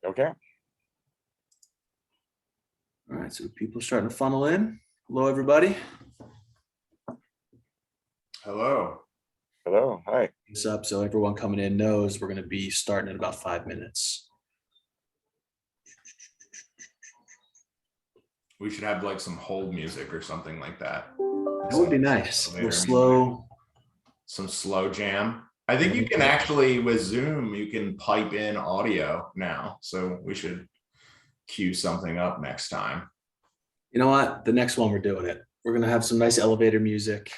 Okay. All right, so people are starting to funnel in. Hello, everybody. Hello. Hello. Hi. What's up? So everyone coming in knows we're going to be starting in about 5 minutes. We should have like some hold music or something like that. That would be nice. A little slow. Some slow jam. I think you can actually, with Zoom, you can pipe in audio now. So we should cue something up next time. You know what? The next one we're doing it. We're going to have some nice elevator music.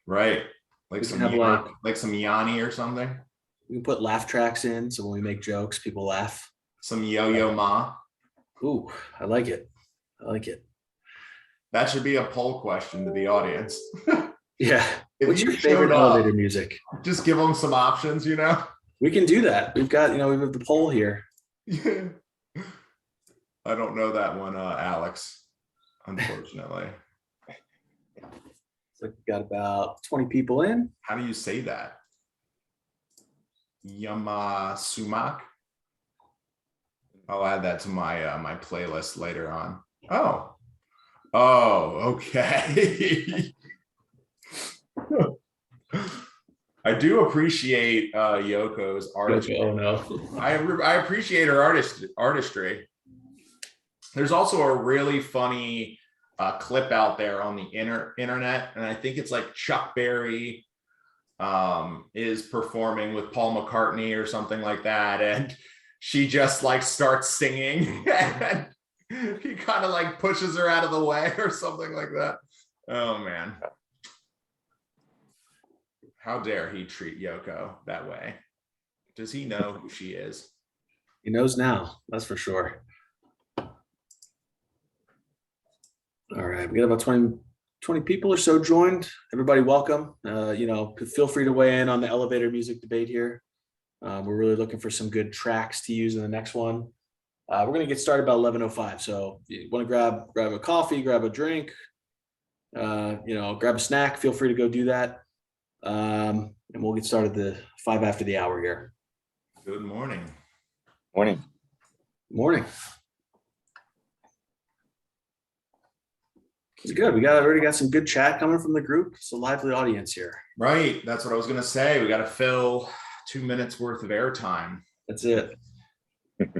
Right. Like some Yanni or something. We can put laugh tracks in. So when we make jokes, people laugh. Some Yo-Yo Ma. Ooh, I like it. I like it. That should be a poll question to the audience. Yeah. If What's you your favorite elevator music? Just give them some options, you know? We can do that. We've got, we have the poll here. Yeah. I don't know that one, Alex, unfortunately. So we've got about 20 people in. How do you say that? Yamasumak. I'll add that to my my playlist later on. Oh, okay. I do appreciate Yoko's artistry. Oh no. I appreciate her artistry. There's also a really funny clip out there on the internet, and I think it's like Chuck Berry is performing with Paul McCartney or something like that, and she just like starts singing and he kind of like pushes her out of the way or something like that. Oh man, how dare he treat Yoko that way? Does he know who she is? He knows now, that's for sure. All right, we got about 20 people or so joined. Everybody welcome. Feel free to weigh in on the elevator music debate here. We're really looking for some good tracks to use in the next one. We're going to get started about 11:05. So if you want to grab a coffee, grab a drink, grab a snack, feel free to go do that. And we'll get started the 5 after the hour here. Good morning. Morning. Morning. It's good. We already got some good chat coming from the group. It's a lively audience here. Right. That's what I was going to say. We got to fill 2 minutes worth of airtime. That's it.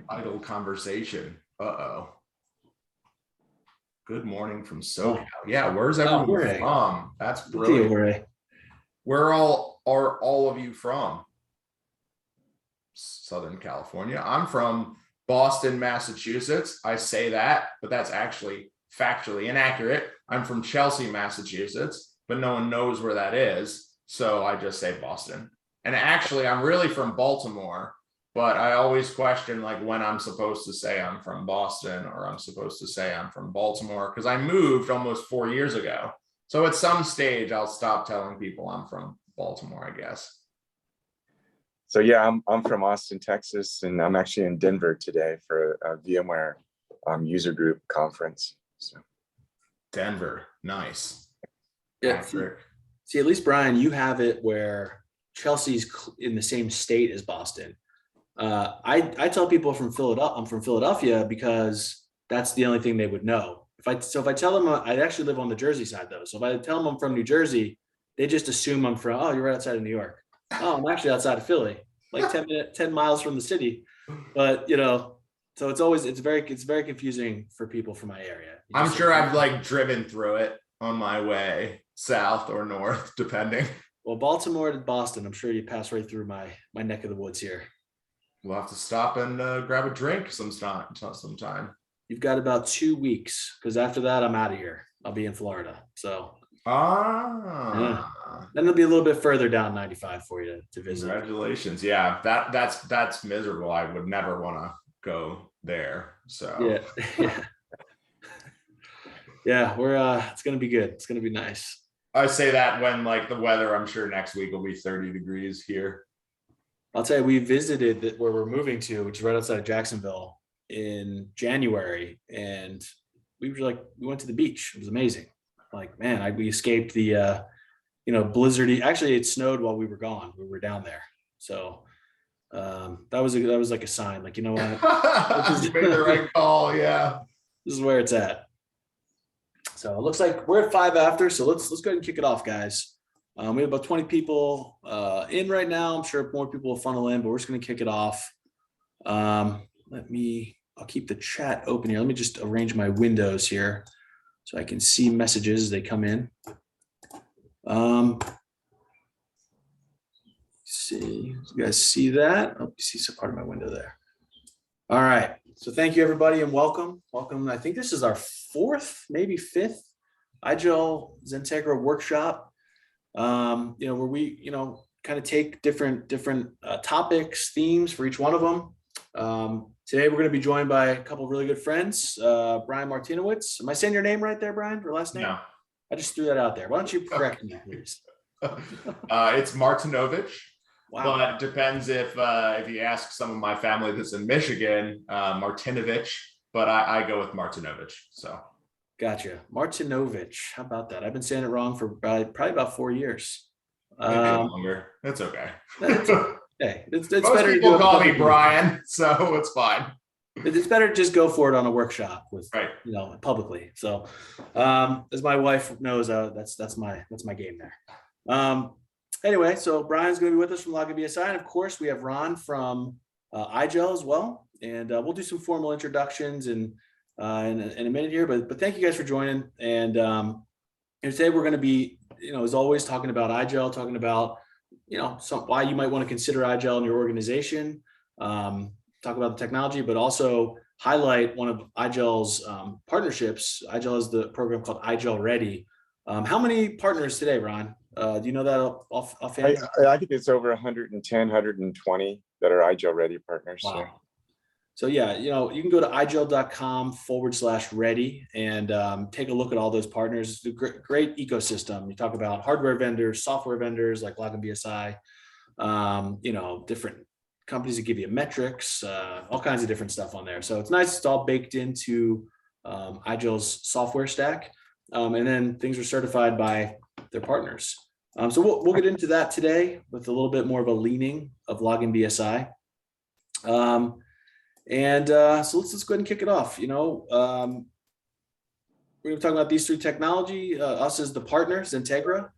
Idle conversation. Uh-oh. Good morning from SoCal. Yeah, where's everyone from? That's brilliant. Where are all of you from? Southern California. I'm from Boston, Massachusetts. I say that, but that's actually factually inaccurate. I'm from Chelsea, Massachusetts, but no one knows where that is. So I just say Boston. And actually, I'm really from Baltimore, but I always question like when I'm supposed to say I'm from Boston or I'm supposed to say I'm from Baltimore because I moved almost 4 years ago. So at some stage, I'll stop telling people I'm from Baltimore, I guess. So yeah, I'm from Austin, Texas, and I'm actually in Denver today for a VMware user group conference. So Denver, nice. Yeah. See, at least Brian, you have it where Chelsea's in the same state as Boston. I tell people I'm from Philadelphia because that's the only thing they would know. If I tell them I actually live on the Jersey side though, so if I tell them I'm from New Jersey, they just assume I'm from. Oh, you're right outside of New York. Oh, I'm actually outside of Philly, like 10 miles from the city. But so it's very confusing for people from my area. I'm sure I've like driven through it on my way south or north, depending. Well, Baltimore to Boston, I'm sure you pass right through my neck of the woods here. We'll have to stop and grab a drink sometime. You've got about 2 weeks because after that, I'm out of here. I'll be in Florida. So yeah. Then it'll be a little bit further down 95 for you to visit. Congratulations. Yeah, that's miserable. I would never want to go there. So yeah, we're it's gonna be good. It's gonna be nice. I say that when like the weather, I'm sure next week will be 30 degrees here. I'll tell you, we visited where we're moving to, which is right outside of Jacksonville in January, and we went to the beach. It was amazing. Like, man, we escaped the blizzardy. Actually, it snowed while we were gone. We were down there, so That was like a sign, like, you know what, You made the right call. Yeah. this is where it's at. So it looks like we're at 5 after. So let's go ahead and kick it off, guys. We have about 20 people in right now. I'm sure more people will funnel in, but we're just going to kick it off. I'll keep the chat open here. Let me just arrange my windows here so I can see messages as they come in. See, you guys see that? Oh, you see some part of my window there. All right. So thank you, everybody, and welcome. Welcome. I think this is our 4th, maybe 5th IGEL XenTegra workshop. Where we, kind of take different topics, themes for each one of them. Today we're going to be joined by a couple of really good friends. Brian Martinowitz. Am I saying your name right there, Brian? Your last name? No. I just threw that out there. Why don't you correct me, please? It's Martinovich. Wow. But it depends if you ask some of my family that's in Michigan, Martinovich, but I go with Martinovich. So Gotcha. Martinovich. How about that? I've been saying it wrong for probably about 4 years. maybe longer. That's okay. Hey, it's Most better people to do call me Brian, so it's fine. It's better to just go for it on a workshop with, Right. Publicly. So, as my wife knows, that's my game there. Anyway, so Brian's going to be with us from LoginSSI, and of course we have Ron from IGEL as well, and we'll do some formal introductions in a minute here. But thank you guys for joining. And today we're going to be, as always, talking about IGEL, talking about why you might want to consider IGEL in your organization. Talk about the technology, but also highlight one of IGEL's partnerships. IGEL is the program called IGEL Ready. How many partners today, Ron? Do you know that offhand? I think it's over 110, 120 that are IGEL Ready partners. Wow. Yeah. So yeah, you can go to igel.com/ready and take a look at all those partners. It's a great ecosystem. You talk about hardware vendors, software vendors like LoginSSI, different companies that give you metrics, all kinds of different stuff on there. So it's nice. It's all baked into IGEL's software stack. And then things are certified by their partners. So we'll get into that today with a little bit more of a leaning of LoginSSI. So let's go ahead and kick it off. We're going to talk about these 3 technology. Us as the partner, XenTegra.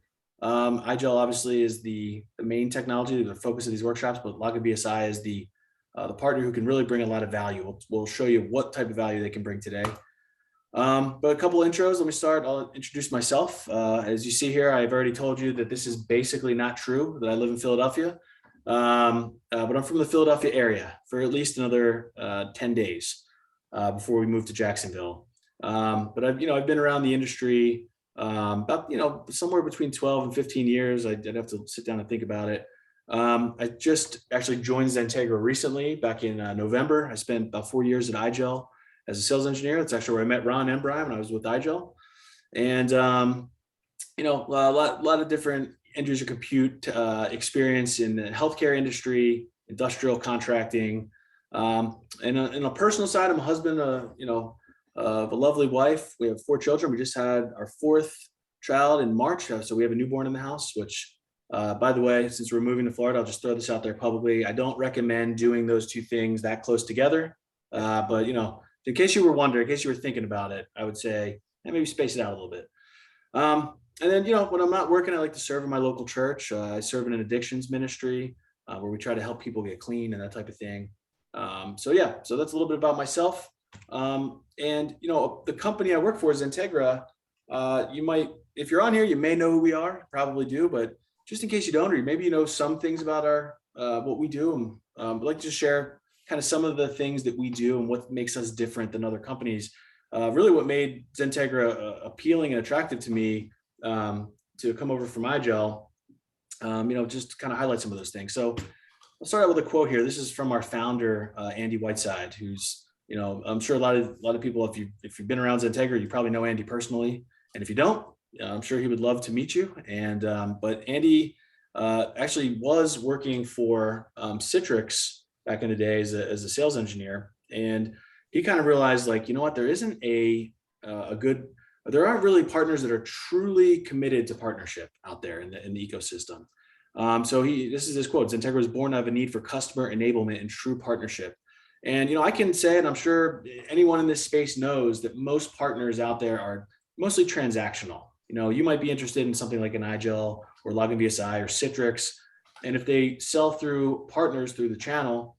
IGEL obviously is the main technology, the focus of these workshops, but LoginSSI is the partner who can really bring a lot of value. We'll show you what type of value they can bring today. But a couple intros. Let me start. I'll introduce myself. As you see here, I've already told you that this is basically not true, that I live in Philadelphia. But I'm from the Philadelphia area for at least another 10 days before we move to Jacksonville. But I've been around the industry about, somewhere between 12 and 15 years. I'd have to sit down and think about it. I just actually joined XenTegra recently back in November. I spent about 4 years at IGEL as a sales engineer. That's actually where I met Ron and Brian when I was with IGEL. And, a lot of different end user compute experience in the healthcare industry, industrial contracting. And on a personal side, I'm a husband, of a lovely wife. We have 4 children. We just had our 4th child in March. So we have a newborn in the house, which, by the way, since we're moving to Florida, I'll just throw this out there publicly. I don't recommend doing those 2 things that close together. But, in case you were wondering, in case you were thinking about it, I would say maybe space it out a little bit. And then, when I'm not working, I like to serve in my local church. I serve in an addictions ministry where we try to help people get clean and that type of thing. So that's a little bit about myself. And, the company I work for is XenTegra. You might, if you're on here, you may know who we are, probably do, but just in case you don't, or maybe you know some things about our what we do. I'd like to just share kind of some of the things that we do and what makes us different than other companies. Really what made XenTegra appealing and attractive to me to come over from IGEL, just kind of highlight some of those things. So I'll start out with a quote here. This is from our founder, Andy Whiteside, who's, I'm sure a lot of people, if you've been around XenTegra, you probably know Andy personally. And if you don't, I'm sure he would love to meet you. And, but Andy actually was working for Citrix back in the day as a sales engineer. And he kind of realized, like, there isn't there aren't really partners that are truly committed to partnership out there in the ecosystem. This is his quote: "XenTegra was born out of a need for customer enablement and true partnership." And, I can say, and I'm sure anyone in this space knows, that most partners out there are mostly transactional. You might be interested in something like an IGEL or LoginSSI or Citrix. And if they sell through partners through the channel,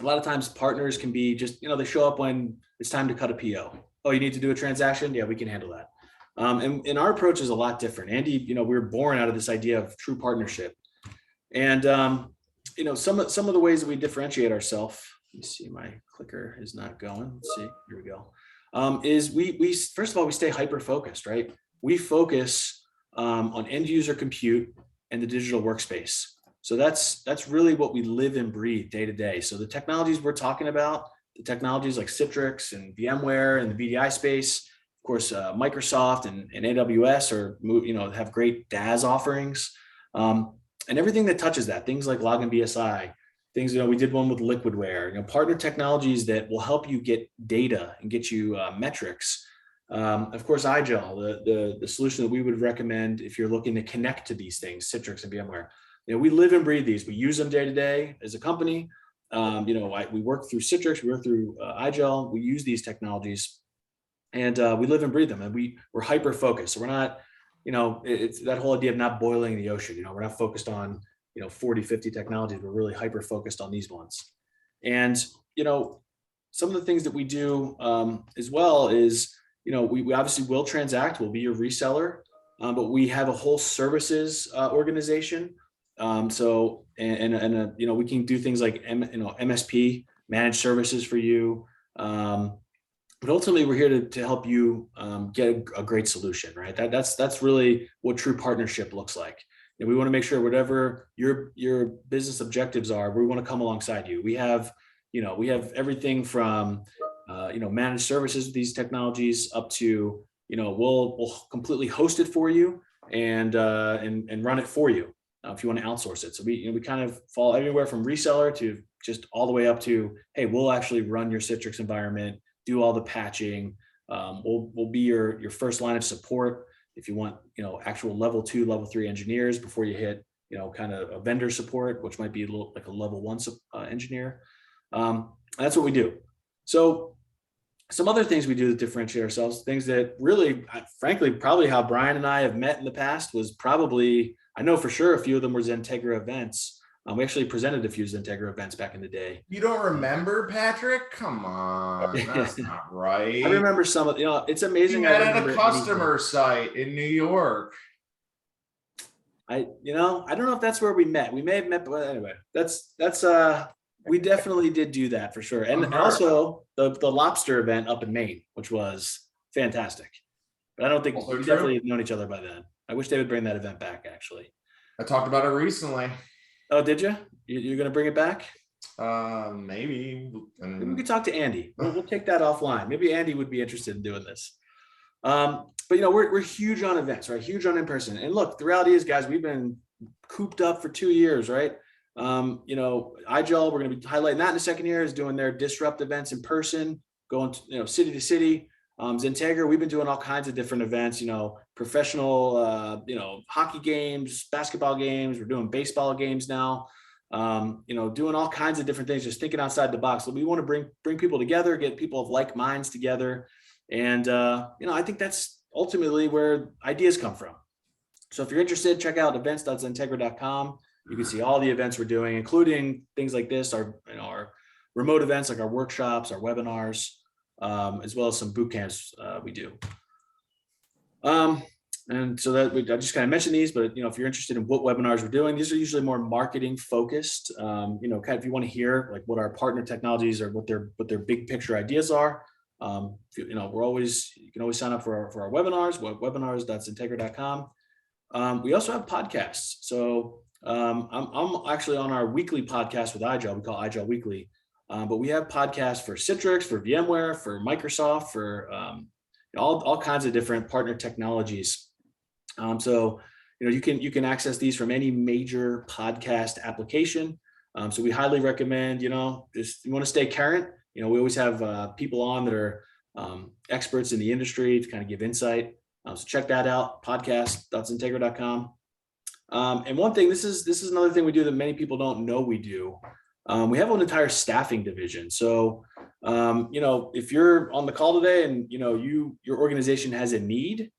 a lot of times partners can be just, they show up when it's time to cut a PO. Oh, you need to do a transaction? Yeah, we can handle that. And our approach is a lot different. Andy, we were born out of this idea of true partnership. And, some of the ways that we differentiate ourselves, let me see, my clicker is not going. Let's see, here we go. Is we first of all, we stay hyper-focused, right? We focus on end user compute and the digital workspace. So that's really what we live and breathe day to day. So the technologies we're talking about, the technologies like Citrix and VMware and the VDI space, of course, Microsoft and AWS have great DaaS offerings, and everything that touches that, things like LoginSSI, things, we did one with Liquidware, partner technologies that will help you get data and get you metrics. Of course, IGEL, the solution that we would recommend if you're looking to connect to these things, Citrix and VMware. We live and breathe these. We use them day to day as a company. We work through Citrix, we work through IGEL. We use these technologies, and we live and breathe them. And we're hyper focused. So we're not, it's that whole idea of not boiling the ocean. We're not focused on 40, 50 technologies. We're really hyper focused on these ones. And some of the things that we do as well is, we obviously will transact. We'll be your reseller, but we have a whole services organization. We can do things like MSP, managed services for you. But ultimately, we're here to help you get a great solution, right? That's really what true partnership looks like. And we want to make sure whatever your business objectives are, we want to come alongside you. We have everything from managed services with these technologies up to we'll completely host it for you and run it for you if you want to outsource it. So we kind of fall everywhere from reseller to just all the way up to, hey, we'll actually run your Citrix environment, do all the patching. We'll be your first line of support if you want actual level 2, level 3 engineers before you hit kind of a vendor support, which might be a little like a level 1 engineer. That's what we do. So some other things we do to differentiate ourselves, things that really, frankly, probably how Brian and I have met in the past was probably, I know for sure a few of them were XenTegra events. We actually presented a few XenTegra events back in the day. You don't remember, Patrick? Come on, that's not right. I remember some of, it's amazing. You met at a customer site in New York. I don't know if that's where we met. We may have met, but anyway, that's we definitely did do that for sure. And also the lobster event up in Maine, which was fantastic. But I don't think we definitely have known each other by then. I wish they would bring that event back, actually. I talked about it recently. Oh, did you? You're going to bring it back? Maybe. Maybe we could talk to Andy. We'll take that offline. Maybe Andy would be interested in doing this. But we're huge on events, right? Huge on in-person. And look, the reality is, guys, we've been cooped up for 2 years, right? IGEL, we're going to be highlighting that in the second year, is doing their disrupt events in person, going to, city to city. XenTegra, we've been doing all kinds of different events, professional, hockey games, basketball games. We're doing baseball games now, doing all kinds of different things, just thinking outside the box. So we want to bring people together, get people of like minds together. And, I think that's ultimately where ideas come from. So if you're interested, check out events.XenTegra.com. You can see all the events we're doing, including things like this, our remote events, like our workshops, our webinars, as well as some boot camps we do. And so that I just kind of mentioned these, but if you're interested in what webinars we're doing, these are usually more marketing focused. Kind of if you want to hear like what our partner technologies or what their big picture ideas are. You can always sign up for our webinars, webinars.XenTegra.com. We also have podcasts. So I'm actually on our weekly podcast with IGEL. We call IGEL Weekly. But we have podcasts for Citrix, for VMware, for Microsoft, for all kinds of different partner technologies. So you can access these from any major podcast application. So we highly recommend, just you want to stay current. We always have people on that are experts in the industry to kind of give insight. So check that out, podcast.XenTegra.com. And one thing, this is another thing we do that many people don't know we do. We have an entire staffing division. So, if you're on the call today and, your organization has a need,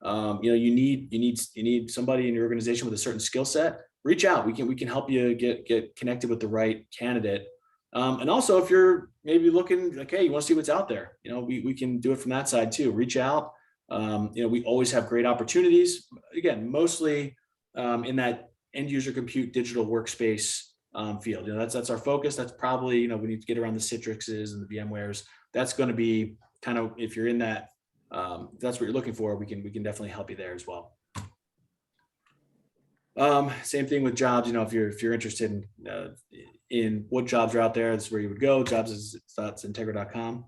you need somebody in your organization with a certain skill set, reach out. We can help you get connected with the right candidate. And also if you're maybe looking like, hey, you want to see what's out there, we can do it from that side too. Reach out. We always have great opportunities. Again, mostly in that end user compute digital workspace field. That's our focus. That's probably, we need to get around the Citrixes and the VMwares. That's going to be kind of, if you're in that, if that's what you're looking for, we can definitely help you there as well. Same thing with jobs. If you're interested in what jobs are out there, that's where you would go. Jobs.XenTegra.com.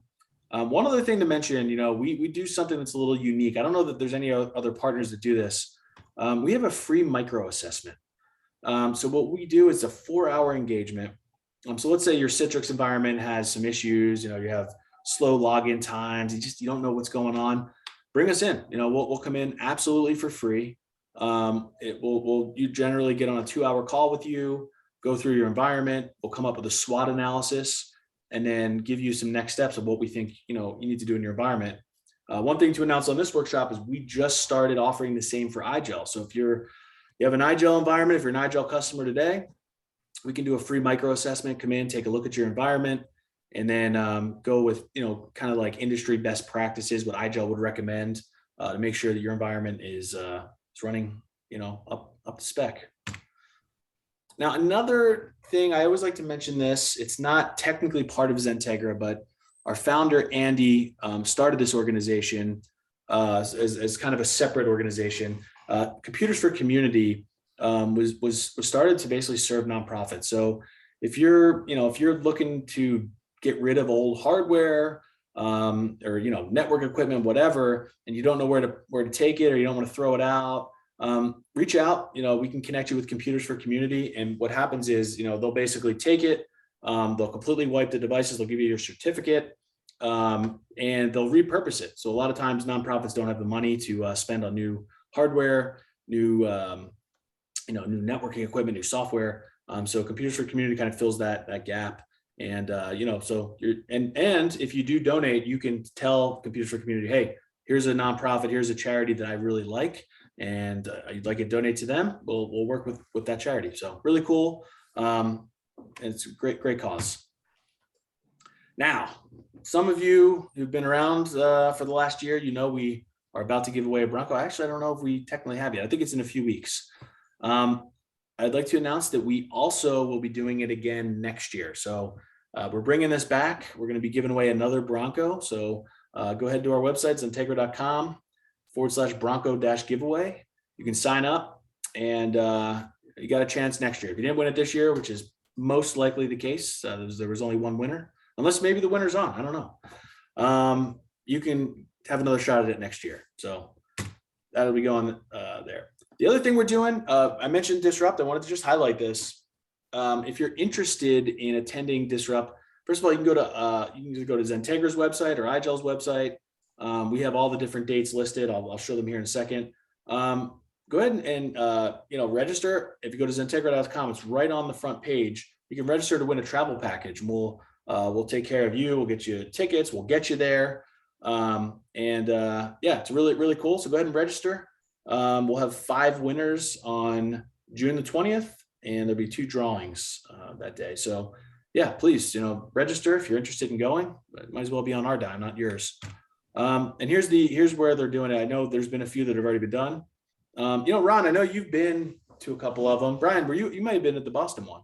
One other thing to mention, we do something that's a little unique. I don't know that there's any other partners that do this. We have a free micro assessment. So what we do is a 4-hour engagement. So let's say your Citrix environment has some issues. You have slow login times. You don't know what's going on. Bring us in. We'll come in absolutely for free. You generally get on a 2-hour call with you, go through your environment. We'll come up with a SWOT analysis and then give you some next steps of what we think, you need to do in your environment. One thing to announce on this workshop is we just started offering the same for IGEL. So if you have an IGEL environment, if you're an IGEL customer today, we can do a free micro assessment, come in, take a look at your environment, and then go with, kind of like industry best practices, what IGEL would recommend to make sure that your environment is running, up to spec. Now, another thing, I always like to mention this, it's not technically part of XenTegra, but our founder, Andy, started this organization as kind of a separate organization. Computers for Community was started to basically serve nonprofits. So if you're looking to get rid of old hardware or network equipment, whatever, and you don't know where to take it, or you don't want to throw it out, reach out. We can connect you with Computers for Community. And what happens is, they'll basically take it, they'll completely wipe the devices, they'll give you your certificate, and they'll repurpose it. So a lot of times nonprofits don't have the money to spend on new hardware, new new networking equipment, new software. So Computers for Community kind of fills that gap. And so and if you do donate, you can tell Computers for Community, hey, here's a nonprofit, here's a charity that I really like, and you'd like to donate to them. We'll work with that charity. So really cool. And it's a great cause. Now, some of you who've been around for the last year, we are about to give away a Bronco. Actually, I don't know if we technically have yet. I think it's in a few weeks. I'd like to announce that we also will be doing it again next year. So we're bringing this back. We're going to be giving away another Bronco. So go ahead to our website, XenTegra.com/Bronco-giveaway. You can sign up, and you got a chance next year. If you didn't win it this year, which is most likely the case, there was only one winner, unless maybe the winner's on. I don't know. You can have another shot at it next year. So that'll be going there. The other thing we're doing, I mentioned Disrupt. I wanted to just highlight this. If you're interested in attending Disrupt, first of all, you can either go to XenTegra's website or IGEL's website. We have all the different dates listed. I'll show them here in a second. Go ahead and register. If you go to XenTegra.com, it's right on the front page. You can register to win a travel package. And we'll take care of you. We'll get you tickets. We'll get you there. It's really, really cool. So go ahead and register. We'll have 5 winners on June the 20th, and there'll be 2 drawings that day. So yeah, please, register if you're interested in going. It might as well be on our dime, not yours. And here's where they're doing it. I know there's been a few that have already been done. Ron, I know you've been to a couple of them. Brian, you might have been at the Boston one.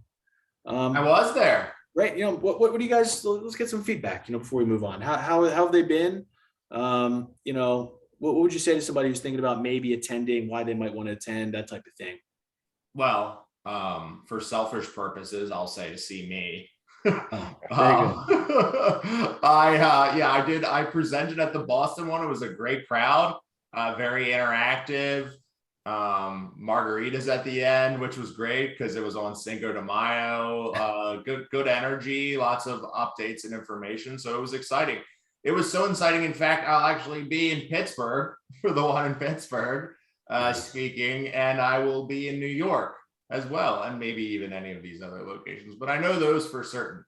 I was there. Right. What do you guys, let's get some feedback, before we move on. How have they been? What would you say to somebody who's thinking about maybe attending, why they might want to attend, that type of thing? Well, for selfish purposes, I'll say to see me. I did. I presented at the Boston one. It was a great crowd, very interactive. Margaritas at the end, which was great because it was on Cinco de Mayo. Good energy, lots of updates and information. So it was exciting. It was so exciting. In fact, I'll actually be in Pittsburgh for the one in Pittsburgh. speaking, and I will be in New York as well, and maybe even any of these other locations, but I know those for certain.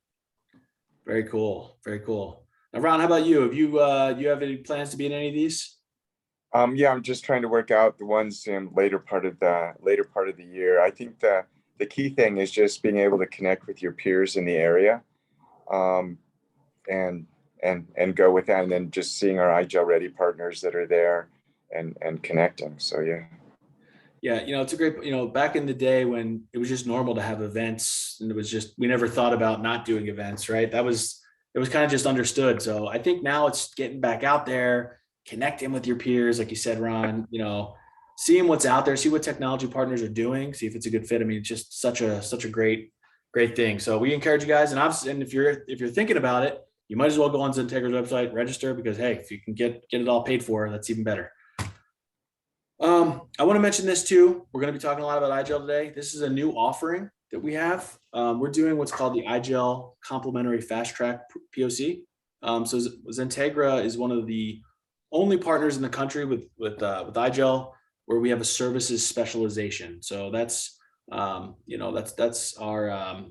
Very cool. Very cool. Now, Ron, how about you? Have you have any plans to be in any of these? Yeah, I'm just trying to work out the ones in later part of the year. I think the key thing is just being able to connect with your peers in the area, and go with that, and then just seeing our IGEL ready partners that are there and connecting. So yeah. Yeah, it's a great, back in the day when it was just normal to have events, and it was just, we never thought about not doing events, right? It was kind of just understood. So I think now it's getting back out there, connecting with your peers, like you said, Ron, seeing what's out there, see what technology partners are doing, see if it's a good fit. I mean, it's just such a great thing. So we encourage you guys, and obviously, and if you're thinking about it, you might as well go on XenTegra's website, register, because hey, if you can get it all paid for, that's even better. I want to mention this too. We're going to be talking a lot about IGEL today. This is a new offering that we have. We're doing what's called the IGEL Complimentary Fast Track POC. So XenTegra is one of the only partners in the country with IGEL where we have a services specialization. So that's that's our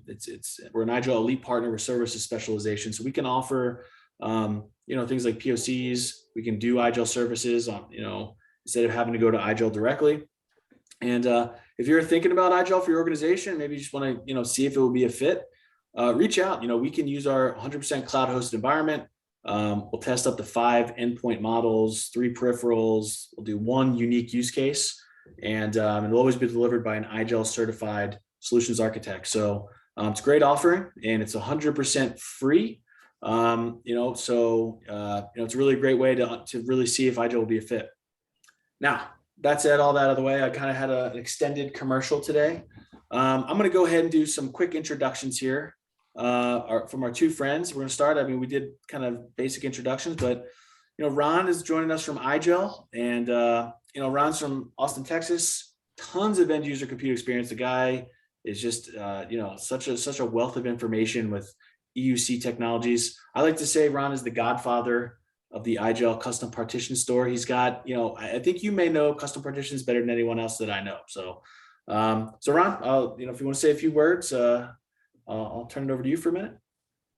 we're an IGEL elite partner with services specialization. So we can offer things like POCs. We can do IGEL services on instead of having to go to IGEL directly. And if you're thinking about IGEL for your organization, maybe you just want to, see if it would be a fit, reach out. We can use our 100% cloud hosted environment. We'll test up to 5 endpoint models, 3 peripherals. We'll do 1 unique use case, and it'll always be delivered by an IGEL certified solutions architect. So it's a great offering, and it's 100% free. It's a really great way to really see if IGEL will be a fit. Now, that said, all that out of the way, I kind of had an extended commercial today. I'm going to go ahead and do some quick introductions here from our 2 friends. We're going to start. I mean, we did kind of basic introductions, but, Ron is joining us from IGEL, and, Ron's from Austin, Texas, tons of end user computer experience. The guy is just, such a wealth of information with EUC technologies. I like to say Ron is the godfather of the IGEL custom partition store. He's got, I think you may know custom partitions better than anyone else that I know. So, Ron, if you want to say a few words, I'll turn it over to you for a minute.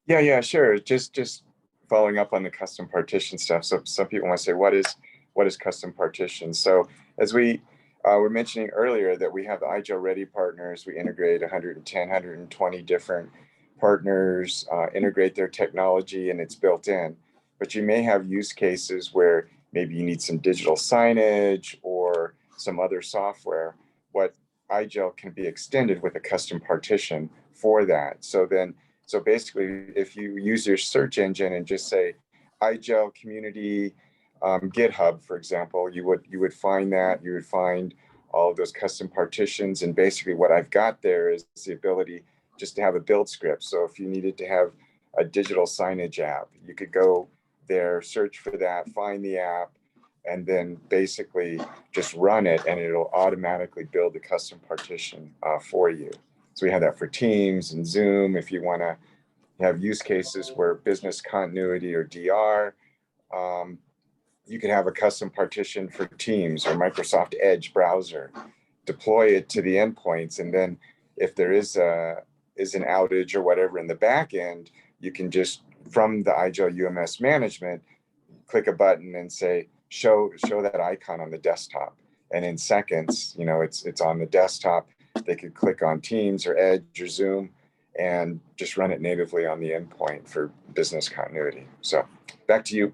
Yeah, sure. Just following up on the custom partition stuff. So some people want to say, what is custom partition? So as we were mentioning earlier, that we have the IGEL ready partners, we integrate 110, 120 different partners, integrate their technology, and it's built in. But you may have use cases where maybe you need some digital signage or some other software. What IGEL can be extended with a custom partition for that. So basically, if you use your search engine and just say IGEL community GitHub, for example, you would find that. You would find all of those custom partitions. And basically what I've got there is the ability just to have a build script. So if you needed to have a digital signage app, you could go there, search for that, find the app, and then basically just run it, and it'll automatically build the custom partition for you. So we have that for Teams and Zoom. If you want to have use cases where business continuity or DR, you can have a custom partition for Teams or Microsoft Edge browser, deploy it to the endpoints, and then if there is an outage or whatever in the back end, you can just, from the IGEL UMS management, click a button and say, show that icon on the desktop. And in seconds, it's on the desktop. They could click on Teams or Edge or Zoom and just run it natively on the endpoint for business continuity. So back to you.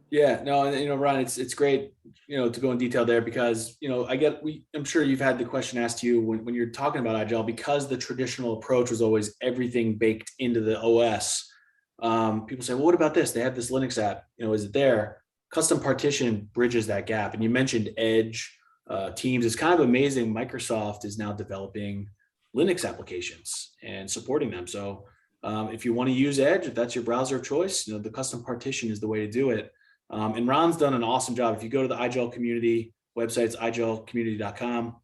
Yeah, no, Ron, it's great, to go in detail there, because, I'm sure you've had the question asked to you when you're talking about IGEL, because the traditional approach was always everything baked into the OS. People say, well, what about this? They have this Linux app, is it there? Custom partition bridges that gap. And you mentioned Edge, Teams. It's kind of amazing. Microsoft is now developing Linux applications and supporting them. So if you want to use Edge, if that's your browser of choice, the custom partition is the way to do it. And Ron's done an awesome job. If you go to the IGEL community website, it's igelcommunity.com.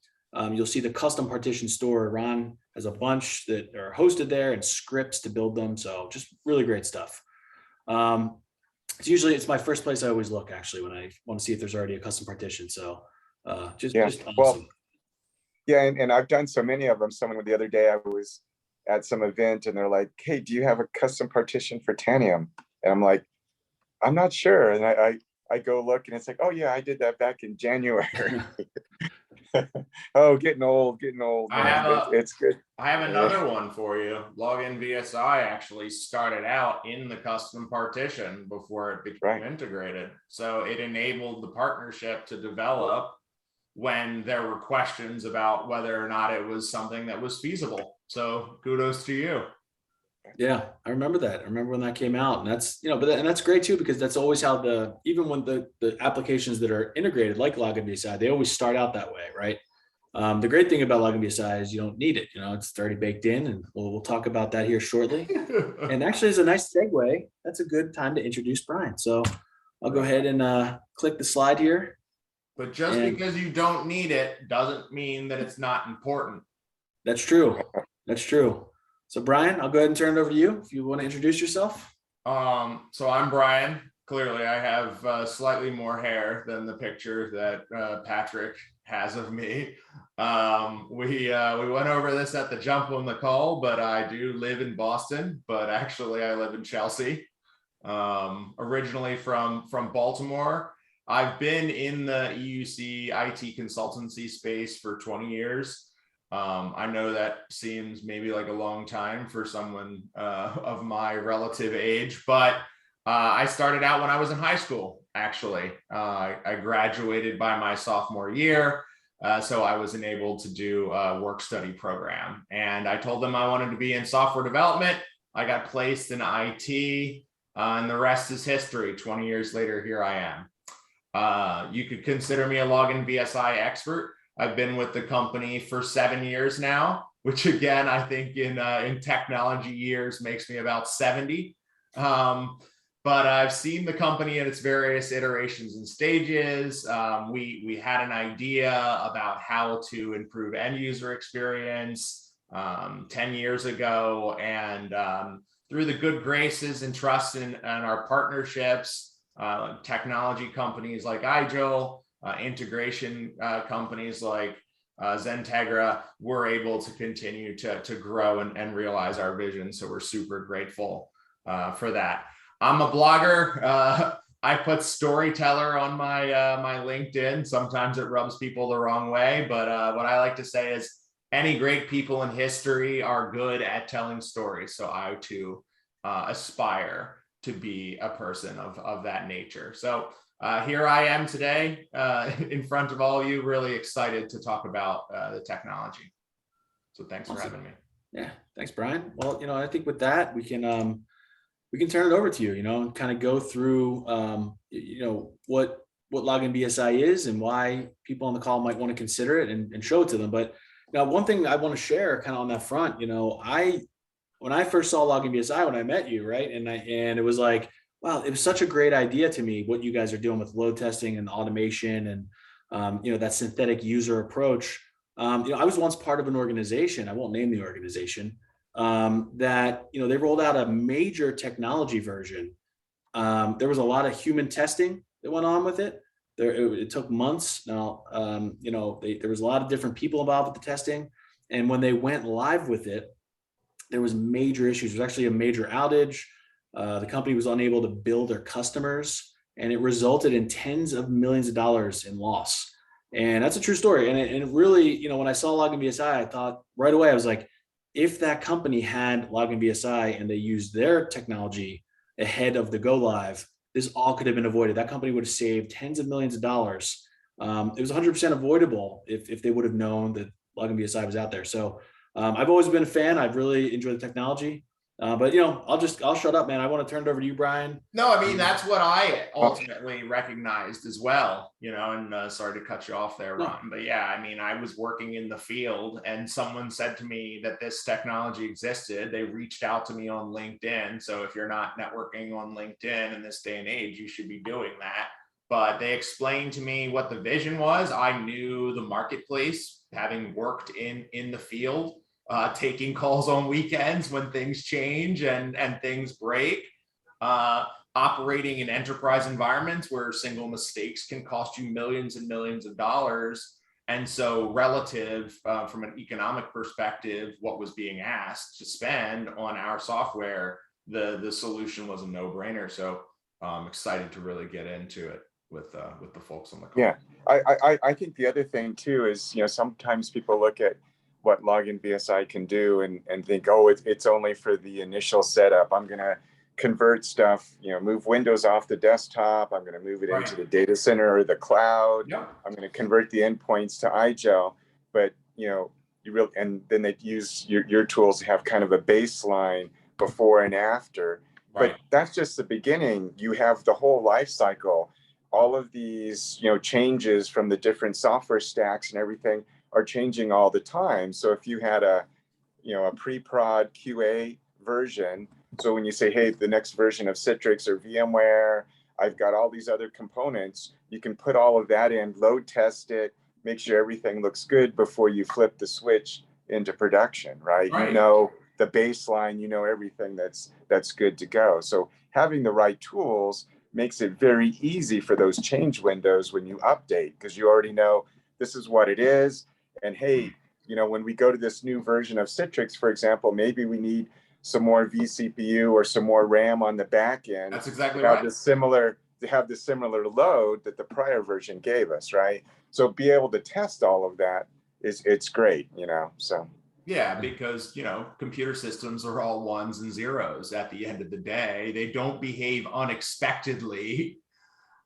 You'll see the custom partition store. Ron has a bunch that are hosted there and scripts to build them. So just really great stuff. It's my first place I always look, actually, when I want to see if there's already a custom partition. So Just Yeah. awesome. Well, yeah, and I've done so many of them. Someone the other day, I was at some event and they're like, "Hey, do you have a custom partition for Tanium?" And I'm like, "I'm not sure." And I go look and it's like, "Oh yeah, I did that back in January." Oh, getting old, I man. have a It's good. I have another one for you. Login VSI actually started out in the custom partition before it became Right. integrated. So it enabled the partnership to develop when there were questions about whether or not it was something that was feasible. So kudos to you. Yeah, I remember that. I remember when that came out, and that's, and that's great too, because that's always how even when the applications that are integrated like Login VSI, they always start out that way, right? The great thing about Login VSI is you don't need it. It's already baked in, and we'll talk about that here shortly. And actually, it's a nice segue. That's a good time to introduce Brian. So I'll go ahead and click the slide here. But just because you don't need it doesn't mean that it's not important. That's true. That's true. So Brian, I'll go ahead and turn it over to you if you want to introduce yourself. So I'm Brian. Clearly, I have slightly more hair than the picture that Patrick has of me. We went over this at the jump on the call, but I do live in Boston, but actually I live in Chelsea. Originally from Baltimore. I've been in the EUC IT consultancy space for 20 years. I know that seems maybe like a long time for someone of my relative age, but I started out when I was in high school, actually. I graduated by my sophomore year, so I was enabled to do a work study program. And I told them I wanted to be in software development. I got placed in IT, and the rest is history. 20 years later, here I am. You could consider me a Login VSI expert. I've been with the company for 7 years now, which again, I think in technology years makes me about 70. But I've seen the company in its various iterations and stages. We had an idea about how to improve end user experience 10 years ago. And through the good graces and trust in our partnerships, technology companies like IGEL, integration companies like XenTegra, we're able to continue to grow and realize our vision. So we're super grateful for that. I'm a blogger. I put storyteller on my my LinkedIn. Sometimes it rubs people the wrong way, but what I like to say is any great people in history are good at telling stories. So I too aspire to be a person of that nature. So here I am today in front of all of you, really excited to talk about the technology. So thanks for having me. Yeah, thanks, Brian. Well, I think with that, we can turn it over to you, and kind of go through, what Login VSI is and why people on the call might want to consider it and show it to them. But now, one thing I want to share kind of on that front, when I first saw Login VSI, when I met you, right, and it was like, wow, it was such a great idea to me what you guys are doing with load testing and automation and that synthetic user approach. I was once part of an organization, I won't name the organization, that they rolled out a major technology version. There was a lot of human testing that went on with it. It took months. Now, there was a lot of different people involved with the testing, and when they went live with it, there was major issues. There was actually a major outage. The company was unable to bill their customers, and it resulted in tens of millions of dollars in loss. And that's a true story. And it really, when I saw Login VSI, I thought right away, I was like, if that company had Login VSI and they used their technology ahead of the go live, this all could have been avoided. That company would have saved tens of millions of dollars. It was 100% avoidable if they would have known that Login VSI was out there. So I've always been a fan. I've really enjoyed the technology. But I'll shut up, man. I want to turn it over to you, Brian. No, I mean, that's what I ultimately recognized as well, and sorry to cut you off there, Ron. But yeah, I mean, I was working in the field and someone said to me that this technology existed. They reached out to me on LinkedIn. So if you're not networking on LinkedIn in this day and age, you should be doing that. But they explained to me what the vision was. I knew the marketplace, having worked in the field. Taking calls on weekends when things change and things break. operating in enterprise environments where single mistakes can cost you millions and millions of dollars. And so relative from an economic perspective, what was being asked to spend on our software, the solution was a no-brainer. So I'm excited to really get into it with the folks on the call. Yeah, I think the other thing too is, sometimes people look at what LoginVSI can do and think, oh, it's only for the initial setup. I'm going to convert stuff, move Windows off the desktop. I'm going to move it into the data center or the cloud. Yep. I'm going to convert the endpoints to IGEL. But, and then they use your tools to have kind of a baseline before and after. Right. But that's just the beginning. You have the whole life cycle. All of these, changes from the different software stacks and everything are changing all the time. So if you had a pre-prod QA version, so when you say, hey, the next version of Citrix or VMware, I've got all these other components, you can put all of that in, load test it, make sure everything looks good before you flip the switch into production, right? Right. The baseline, everything that's good to go. So having the right tools makes it very easy for those change windows when you update, because you already know this is what it is. And hey, when we go to this new version of Citrix, for example, maybe we need some more vCPU or some more RAM on the back end. That's exactly to have right. To have the similar load that the prior version gave us, right? So be able to test all of that it's great, so. Yeah, because, computer systems are all ones and zeros at the end of the day. They don't behave unexpectedly.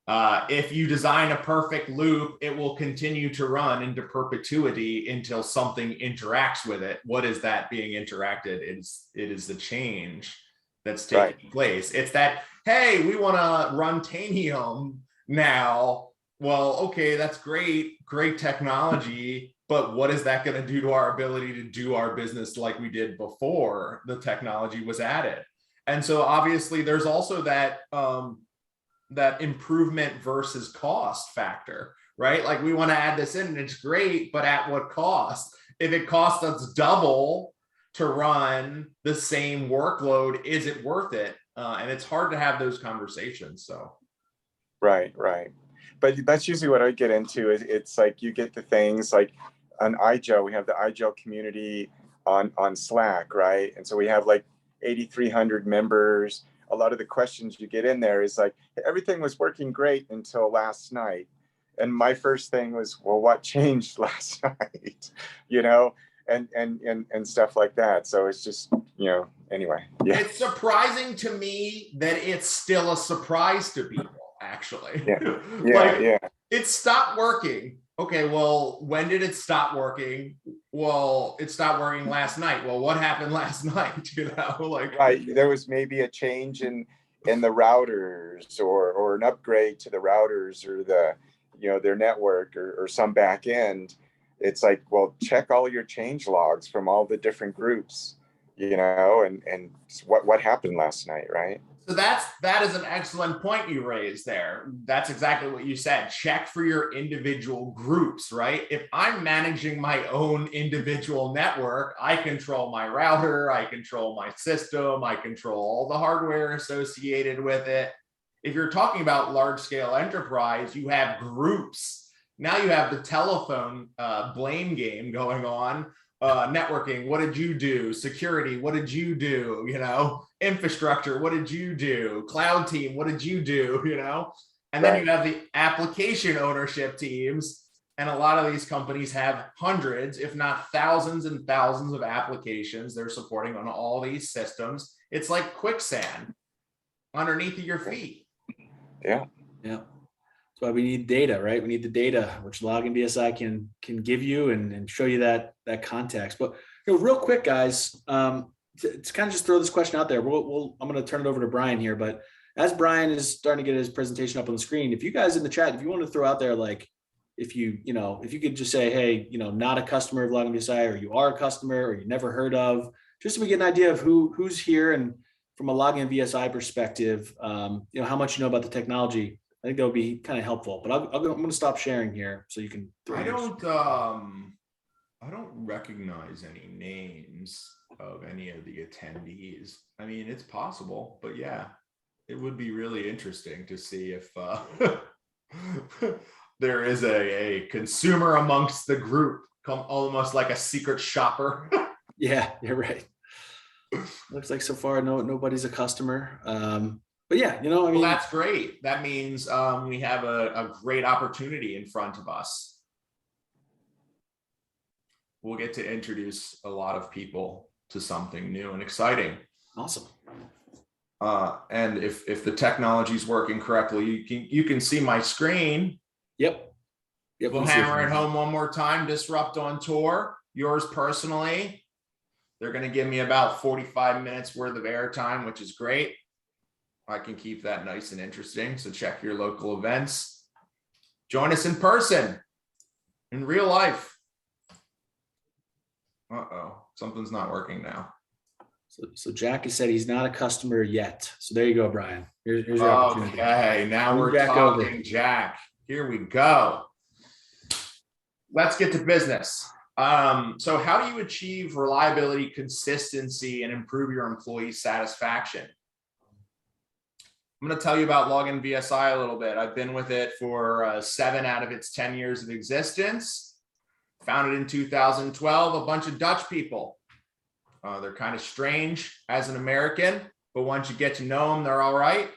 If you design a perfect loop, it will continue to run into perpetuity until something interacts with it. What is that being interacted? It is the change that's taking place. It's that, hey, we want to run Tanium now. Well, okay, that's great technology. But what is that going to do to our ability to do our business like we did before the technology was added? And so obviously there's also that that improvement versus cost factor, right? Like we want to add this in and it's great, but at what cost? If it costs us double to run the same workload, is it worth it? And it's hard to have those conversations. So. Right. But that's usually what I get into. It's like you get the things like on IGEL, we have the IGEL community on Slack, right? And so we have like 8,300 members. A lot of the questions you get in there is like, everything was working great until last night. And my first thing was, well, what changed last night? And stuff like that. So it's just, anyway. Yeah. It's surprising to me that it's still a surprise to people, actually. Yeah. It stopped working. Okay, well, when did it stop working? Well, it stopped working last night. Well, what happened last night? Right. There was maybe a change in the routers or an upgrade to the routers or their network or some back end. It's like, well, check all your change logs from all the different groups, and what happened last night, right? So that is an excellent point you raised there. That's exactly what you said. Check for your individual groups, right? If I'm managing my own individual network, I control my router, I control my system, I control all the hardware associated with it. If you're talking about large scale enterprise, you have groups. Now you have the telephone blame game going on. Networking, what did you do? Security, what did you do? Infrastructure, what did you do? Cloud team, what did you do? And then you have the application ownership teams. And a lot of these companies have hundreds, if not thousands and thousands of applications they're supporting on all these systems. It's like quicksand underneath of your feet. Yeah. That's why we need data, right? We need the data, which LoginVSI can give you and show you that context. But real quick, guys, to kind of just throw this question out there, I'm going to turn it over to Brian here. But as Brian is starting to get his presentation up on the screen, if you guys in the chat, if you want to throw out there, like, if you could just say, hey, not a customer of LoginVSI, or you are a customer, or you never heard of, just so we get an idea of who's here and from a LoginVSI perspective, how much you know about the technology. I think that would be kind of helpful, but I'm going to stop sharing here so you can. I don't recognize any names of any of the attendees. I mean, it's possible, but yeah. it would be really interesting to see if there is a consumer amongst the group, almost like a secret shopper. Yeah, you're right. Looks like so far nobody's a customer. But yeah, I mean, well, that's great. That means we have a great opportunity in front of us. We'll get to introduce a lot of people to something new and exciting. Awesome. And if the technology is working correctly, you can see my screen. Yep. We'll hammer it home one more time. Disrupt on tour. Yours personally. They're going to give me about 45 minutes worth of airtime, which is great. I can keep that nice and interesting. So check your local events. Join us in person, in real life. Uh-oh, something's not working now. So Jack has said he's not a customer yet. So there you go, Brian. Here's your opportunity. Okay, now we're Jack talking, over. Jack. Here we go. Let's get to business. So how do you achieve reliability, consistency, and improve your employee satisfaction? I'm going to tell you about Login VSI a little bit. I've been with it for 7 out of its 10 years of existence. Founded in 2012, a bunch of Dutch people. They're kind of strange as an American, but once you get to know them, they're all right.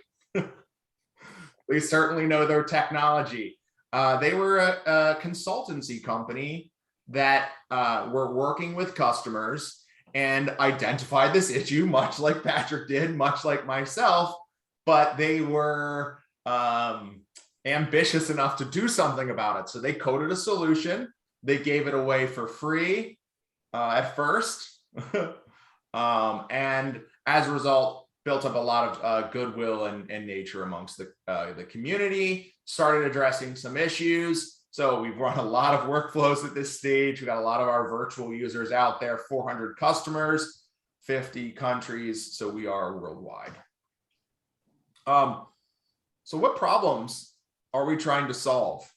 They certainly know their technology. They were a consultancy company that were working with customers and identified this issue, much like Patrick did, much like myself, but they were ambitious enough to do something about it. So they coded a solution. They gave it away for free at first. And as a result, built up a lot of goodwill and nature amongst the community, started addressing some issues. So we've run a lot of workflows at this stage. We got a lot of our virtual users out there, 400 customers, 50 countries. So we are worldwide. So what problems are we trying to solve?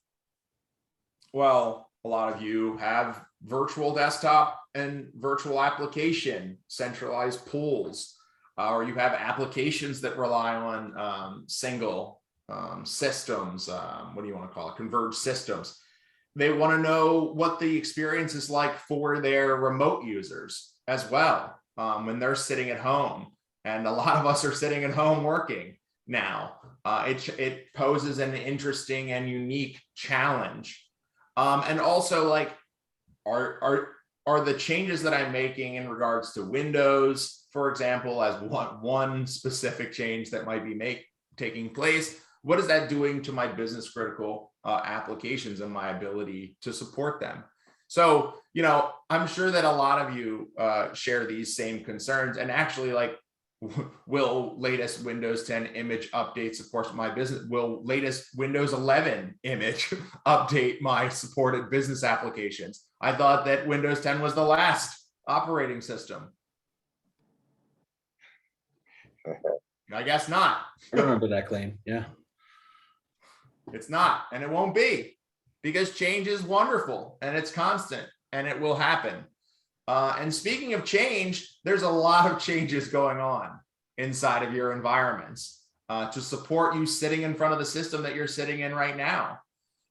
Well, a lot of you have virtual desktop and virtual application, centralized pools, or you have applications that rely on single systems. What do you want to call it? Converged systems. They want to know what the experience is like for their remote users as well when they're sitting at home. And a lot of us are sitting at home working now. It poses an interesting and unique challenge. And also, like, are the changes that I'm making in regards to Windows, for example, as one specific change that might be taking place, what is that doing to my business critical applications and my ability to support them? So, I'm sure that a lot of you share these same concerns, and actually, like, will latest Windows 10 image update support my business? Will latest Windows 11 image update my supported business applications? I thought that Windows 10 was the last operating system. I guess not. I remember that claim. Yeah. It's not, and it won't be, because change is wonderful and it's constant and it will happen. And speaking of change, there's a lot of changes going on inside of your environments to support you sitting in front of the system that you're sitting in right now.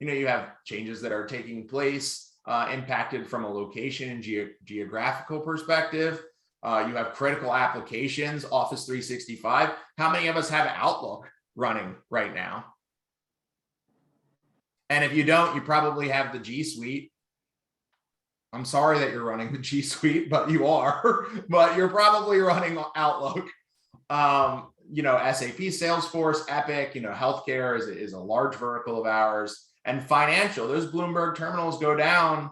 You have changes that are taking place impacted from a location and geographical perspective. You have critical applications, Office 365. How many of us have Outlook running right now? And if you don't, you probably have the G Suite. I'm sorry that you're running the G Suite, but you are. But you're probably running Outlook. SAP, Salesforce, Epic. Healthcare is a large vertical of ours, and financial. Those Bloomberg terminals go down.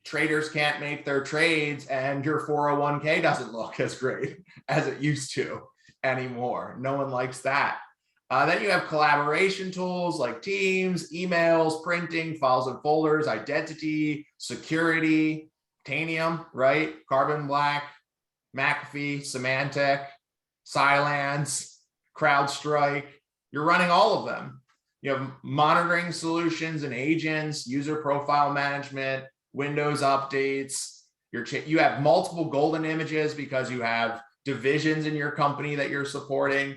Traders can't make their trades, and your 401k doesn't look as great as it used to anymore. No one likes that. Then you have collaboration tools like Teams, emails, printing, files and folders, identity, security, Tanium, right? Carbon Black, McAfee, Symantec, Cylance, CrowdStrike. You're running all of them. You have monitoring solutions and agents, user profile management, Windows updates. You have multiple golden images because you have divisions in your company that you're supporting.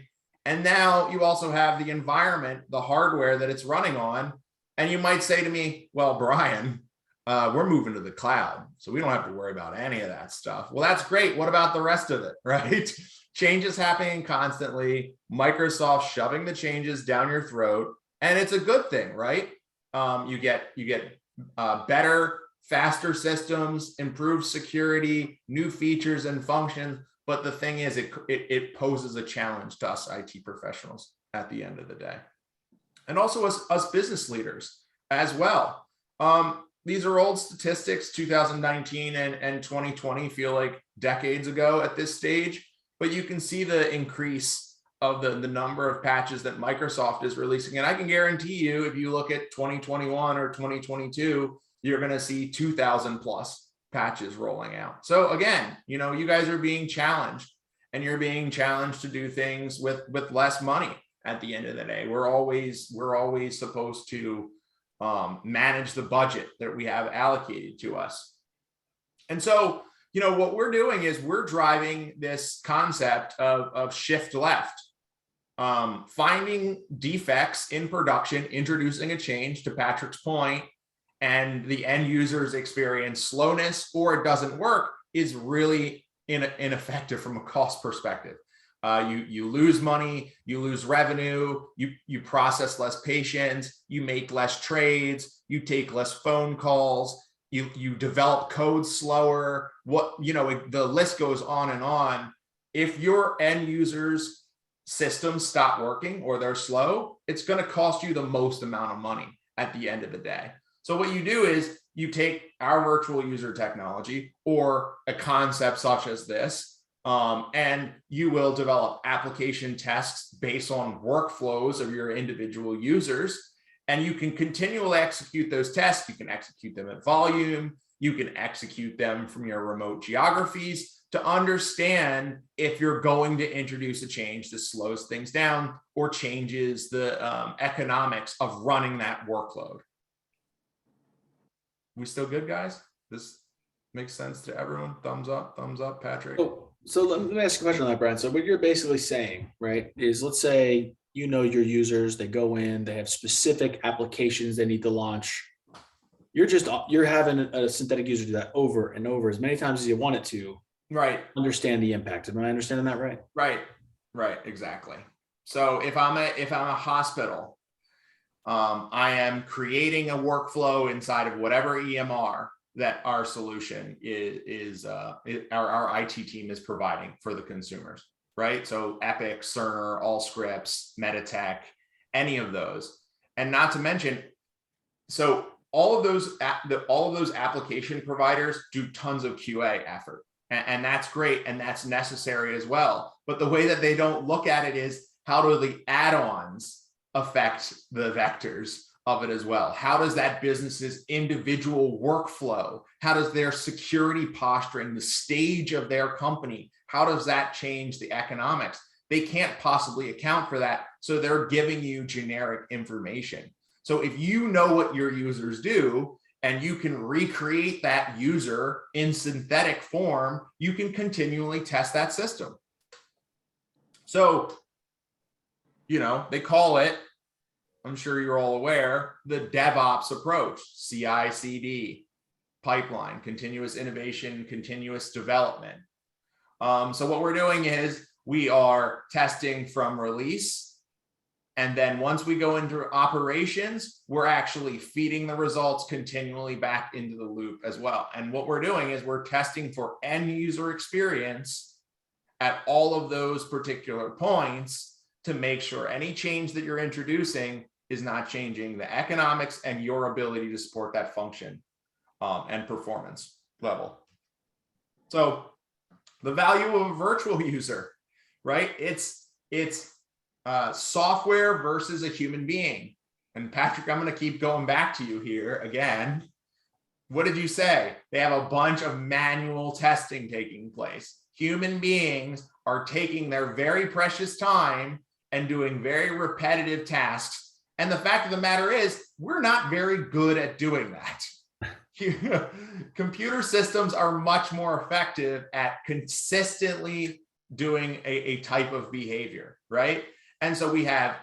And now you also have the environment, the hardware that it's running on. And you might say to me, well, Brian, we're moving to the cloud, so we don't have to worry about any of that stuff. Well, that's great. What about the rest of it, right? Changes happening constantly, Microsoft shoving the changes down your throat, and it's a good thing, right? You get better, faster systems, improved security, new features and functions. But the thing is, it poses a challenge to us IT professionals at the end of the day. And also us business leaders as well. These are old statistics. 2019 and 2020 feel like decades ago at this stage, but you can see the increase of the number of patches that Microsoft is releasing. And I can guarantee you, if you look at 2021 or 2022, you're going to see 2,000 plus patches rolling out. So again, you guys are being challenged, and you're being challenged to do things with less money. At the end of the day, we're always supposed to manage the budget that we have allocated to us. And so, what we're doing is we're driving this concept of shift left, finding defects in production, introducing a change, to Patrick's point, and the end users experience slowness or it doesn't work, is really ineffective from a cost perspective. You lose money, you lose revenue, you process less patients, you make less trades, you take less phone calls, you develop code slower. The list goes on and on. If your end users' systems stop working or they're slow, it's going to cost you the most amount of money at the end of the day. So what you do is you take our virtual user technology or a concept such as this, and you will develop application tests based on workflows of your individual users. And you can continually execute those tests. You can execute them at volume. You can execute them from your remote geographies to understand if you're going to introduce a change that slows things down or changes the economics of running that workload. We still good, guys? This makes sense to everyone? Thumbs up, Patrick. Oh, so let me ask you a question on that, Brian. So what you're basically saying, right, is let's say your users, they go in, they have specific applications they need to launch. You're having a synthetic user do that over and over as many times as you want it to. Right. Understand the impact. Am I understanding that right? Right, exactly. So if I'm a hospital, I am creating a workflow inside of whatever EMR that our solution our IT team is providing for the consumers, right? So Epic, Cerner, Allscripts, Meditech, any of those. And not to mention, so all of those application providers do tons of QA effort. And that's great, and that's necessary as well. But the way that they don't look at it is, how do the add-ons affect the vectors of it as well? How does that business's individual workflow, how does their security posturing, the stage of their company, how does that change the economics? They can't possibly account for that. So they're giving you generic information. So if you know what your users do, and you can recreate that user in synthetic form, you can continually test that system. So, they call it, I'm sure you're all aware, the DevOps approach, CICD, pipeline, continuous innovation, continuous development. So what we're doing is we are testing from release. And then once we go into operations, we're actually feeding the results continually back into the loop as well. And what we're doing is we're testing for end user experience at all of those particular points to make sure any change that you're introducing is not changing the economics and your ability to support that function and performance level. So the value of a virtual user, right? It's software versus a human being. And Patrick, I'm going to keep going back to you here again. What did you say? They have a bunch of manual testing taking place. Human beings are taking their very precious time and doing very repetitive tasks. And the fact of the matter is, we're not very good at doing that. Computer systems are much more effective at consistently doing a type of behavior, right? And so we have,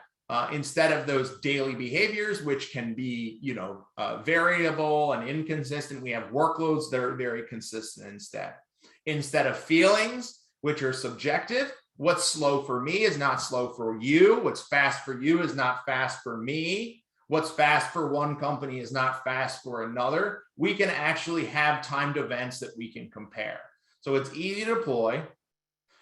instead of those daily behaviors, which can be, variable and inconsistent, we have workloads that are very consistent instead. Instead of feelings, which are subjective, what's slow for me is not slow for you. What's fast for you is not fast for me. What's fast for one company is not fast for another. We can actually have timed events that we can compare. So it's easy to deploy.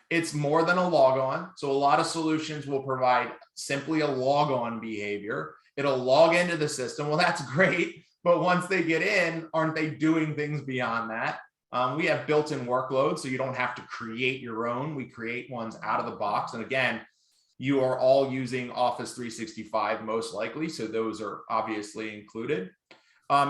It's more than a logon. So a lot of solutions will provide simply a logon behavior. It'll log into the system. Well, that's great. But once they get in, aren't they doing things beyond that? We have built-in workloads, so you don't have to create your own. We create ones out of the box. And again, you are all using Office 365 most likely, so those are obviously included.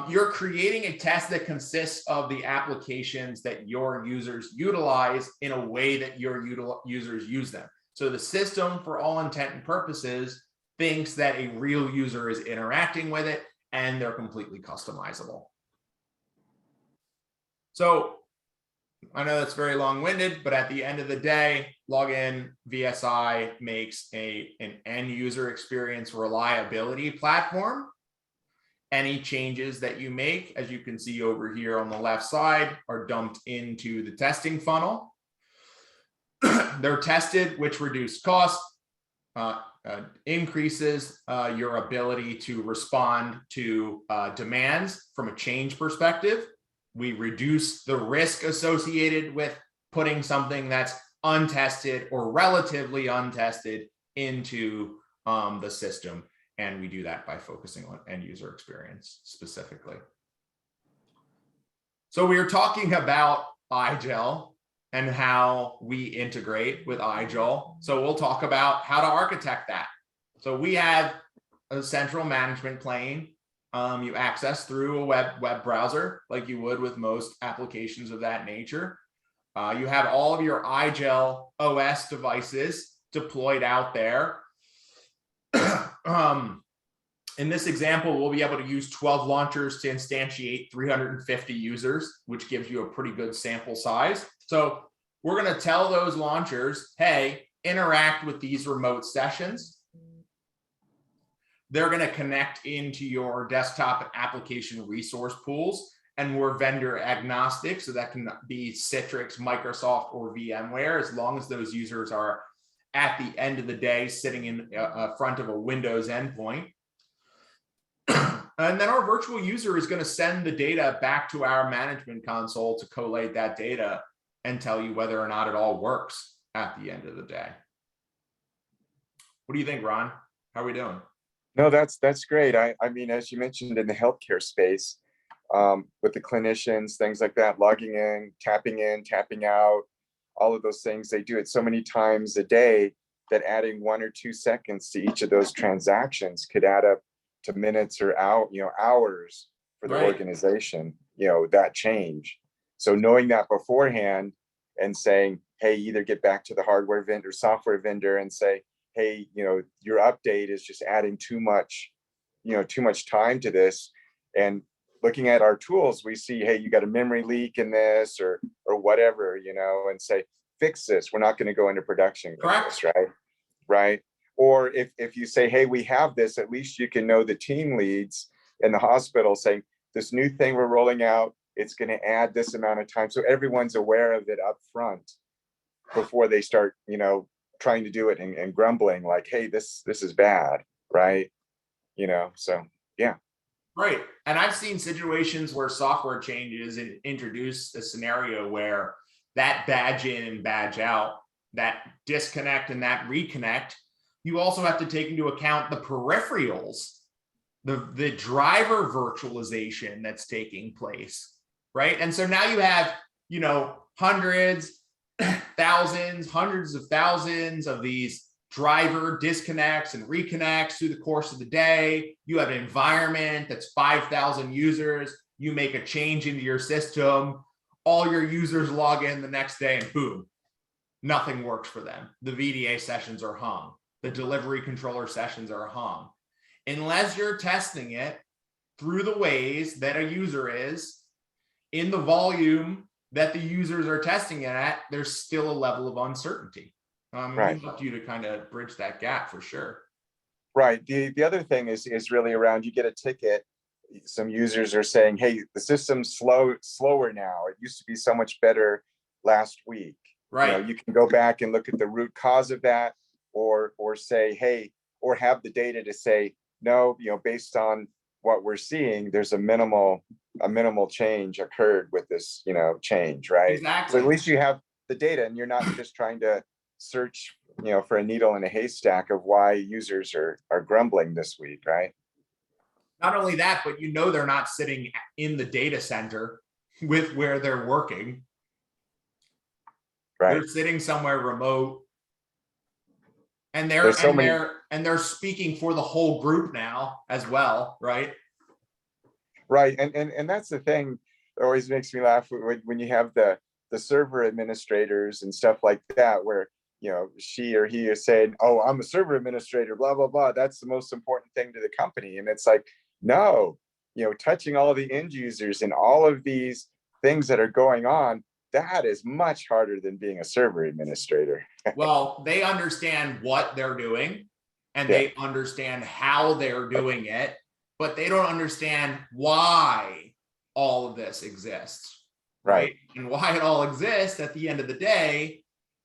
You're creating a test that consists of the applications that your users utilize in a way that your users use them. So the system, for all intent and purposes, thinks that a real user is interacting with it, and they're completely customizable. So I know that's very long-winded, but at the end of the day, Login VSI makes an end user experience reliability platform. Any changes that you make, as you can see over here on the left side, are dumped into the testing funnel. They're tested, which reduce cost, increases your ability to respond to demands from a change perspective. We reduce the risk associated with putting something that's untested or relatively untested into the system. And we do that by focusing on end user experience specifically. So we are talking about IGEL and how we integrate with IGEL. So we'll talk about how to architect that. So we have a central management plane. You access through a web browser like you would with most applications of that nature. You have all of your IGEL OS devices deployed out there. In this example, we'll be able to use 12 launchers to instantiate 350 users, which gives you a pretty good sample size. So we're going to tell those launchers, hey, interact with these remote sessions. They're going to connect into your desktop application resource pools, and we're vendor agnostic. So that can be Citrix, Microsoft, or VMware, as long as those users are at the end of the day sitting in front of a Windows endpoint. And then our virtual user is going to send the data back to our management console to collate that data and tell you whether or not it all works at the end of the day. What do you think, Ron? How are we doing? No, that's great. I mean, as you mentioned in the healthcare space, with the clinicians, things like that, logging in, tapping out, all of those things, they do it so many times a day that adding 1 or 2 seconds to each of those transactions could add up to minutes or hours for the organization, that change. So knowing that beforehand and saying, hey, either get back to the hardware vendor, software vendor and say, hey, your update is just adding too much time to this. And looking at our tools, we see, hey, you got a memory leak in this or whatever, and say, fix this. We're not going to go into production with this, right? Or if you say, hey, we have this, at least you can know the team leads in the hospital saying, this new thing we're rolling out, it's going to add this amount of time. So everyone's aware of it up front before they start, trying to do it and grumbling like, hey, this is bad, right? So yeah. Right. And I've seen situations where software changes and introduce a scenario where that badge in and badge out, that disconnect and that reconnect, you also have to take into account the peripherals, the driver virtualization that's taking place, right? And so now you have, hundreds of thousands of these driver disconnects and reconnects through the course of the day. You have an environment that's 5,000 users. You make a change into your system. All your users log in the next day and boom, nothing works for them. The VDA sessions are hung. The delivery controller sessions are hung. Unless you're testing it through the ways that a user is in the volume that the users are testing it at, there's still a level of uncertainty. Right. He helped you to kind of bridge that gap for sure. Right. The other thing is really around, you get a ticket. Some users are saying, hey, the system's slower now. It used to be so much better last week. Right. You can go back and look at the root cause of that, or say, hey, or have the data to say, no, based on what we're seeing, there's a minimal change occurred with this, change, right? Exactly. So at least you have the data, and you're not just trying to search, for a needle in a haystack of why users are grumbling this week, right? Not only that, but they're not sitting in the data center with where they're working. Right. They're sitting somewhere remote, and they're speaking for the whole group now as well, right? Right. And that's the thing that always makes me laugh when you have the server administrators and stuff like that, where she or he is saying, oh, I'm a server administrator, blah blah blah, that's the most important thing to the company. And it's like, no, touching all the end users and all of these things that are going on, that is much harder than being a server administrator. Well, they understand what they're doing, and they understand how they're doing it, but they don't understand why all of this exists, right? And why it all exists at the end of the day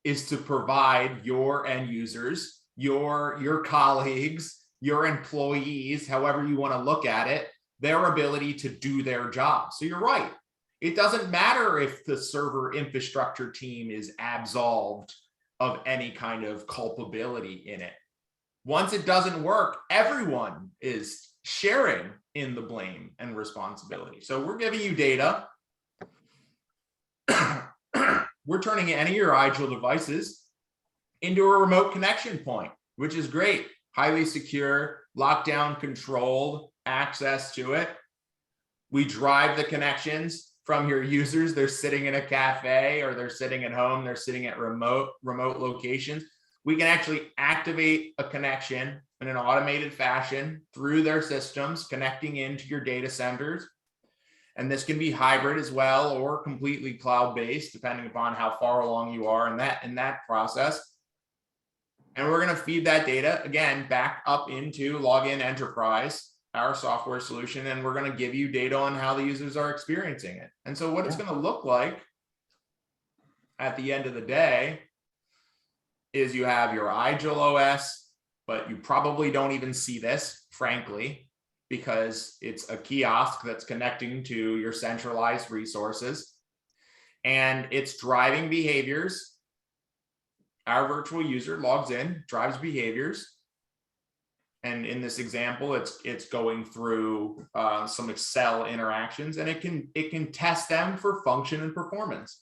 is to provide your end users, your colleagues, your employees, however you want to look at it, their ability to do their job. So you're right. It doesn't matter if the server infrastructure team is absolved of any kind of culpability in it. Once it doesn't work, everyone is sharing in the blame and responsibility. So we're giving you data. We're turning any of your IGEL devices into a remote connection point, which is great. Highly secure, lockdown controlled access to it. We drive the connections from your users. They're sitting in a cafe, or they're sitting at home, they're sitting at remote locations. We can actually activate a connection in an automated fashion through their systems, connecting into your data centers. And this can be hybrid as well, or completely cloud-based, depending upon how far along you are in that process. And we're going to feed that data again back up into Login Enterprise, our software solution, and we're going to give you data on how the users are experiencing it. And so what it's going to look like at the end of the day is you have your IGEL OS, but you probably don't even see this, frankly, because it's a kiosk that's connecting to your centralized resources, and it's driving behaviors. Our virtual user logs in, drives behaviors. And in this example, it's going through some Excel interactions, and it can test them for function and performance.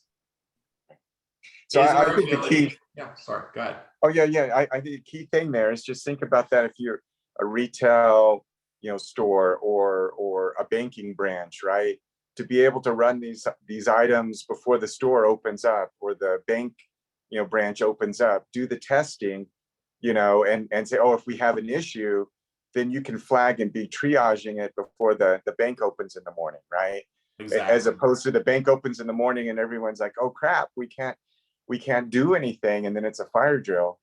So I think the key. Yeah, sorry, go ahead. Oh yeah. I think the key thing there is just think about that. If you're a retail, store or a banking branch, right? To be able to run these items before the store opens up, or the bank, branch opens up, do the testing, and say, oh, if we have an issue, then you can flag and be triaging it before the bank opens in the morning, right? Exactly. As opposed to the bank opens in the morning and everyone's like, oh crap, we can't do anything, and then it's a fire drill.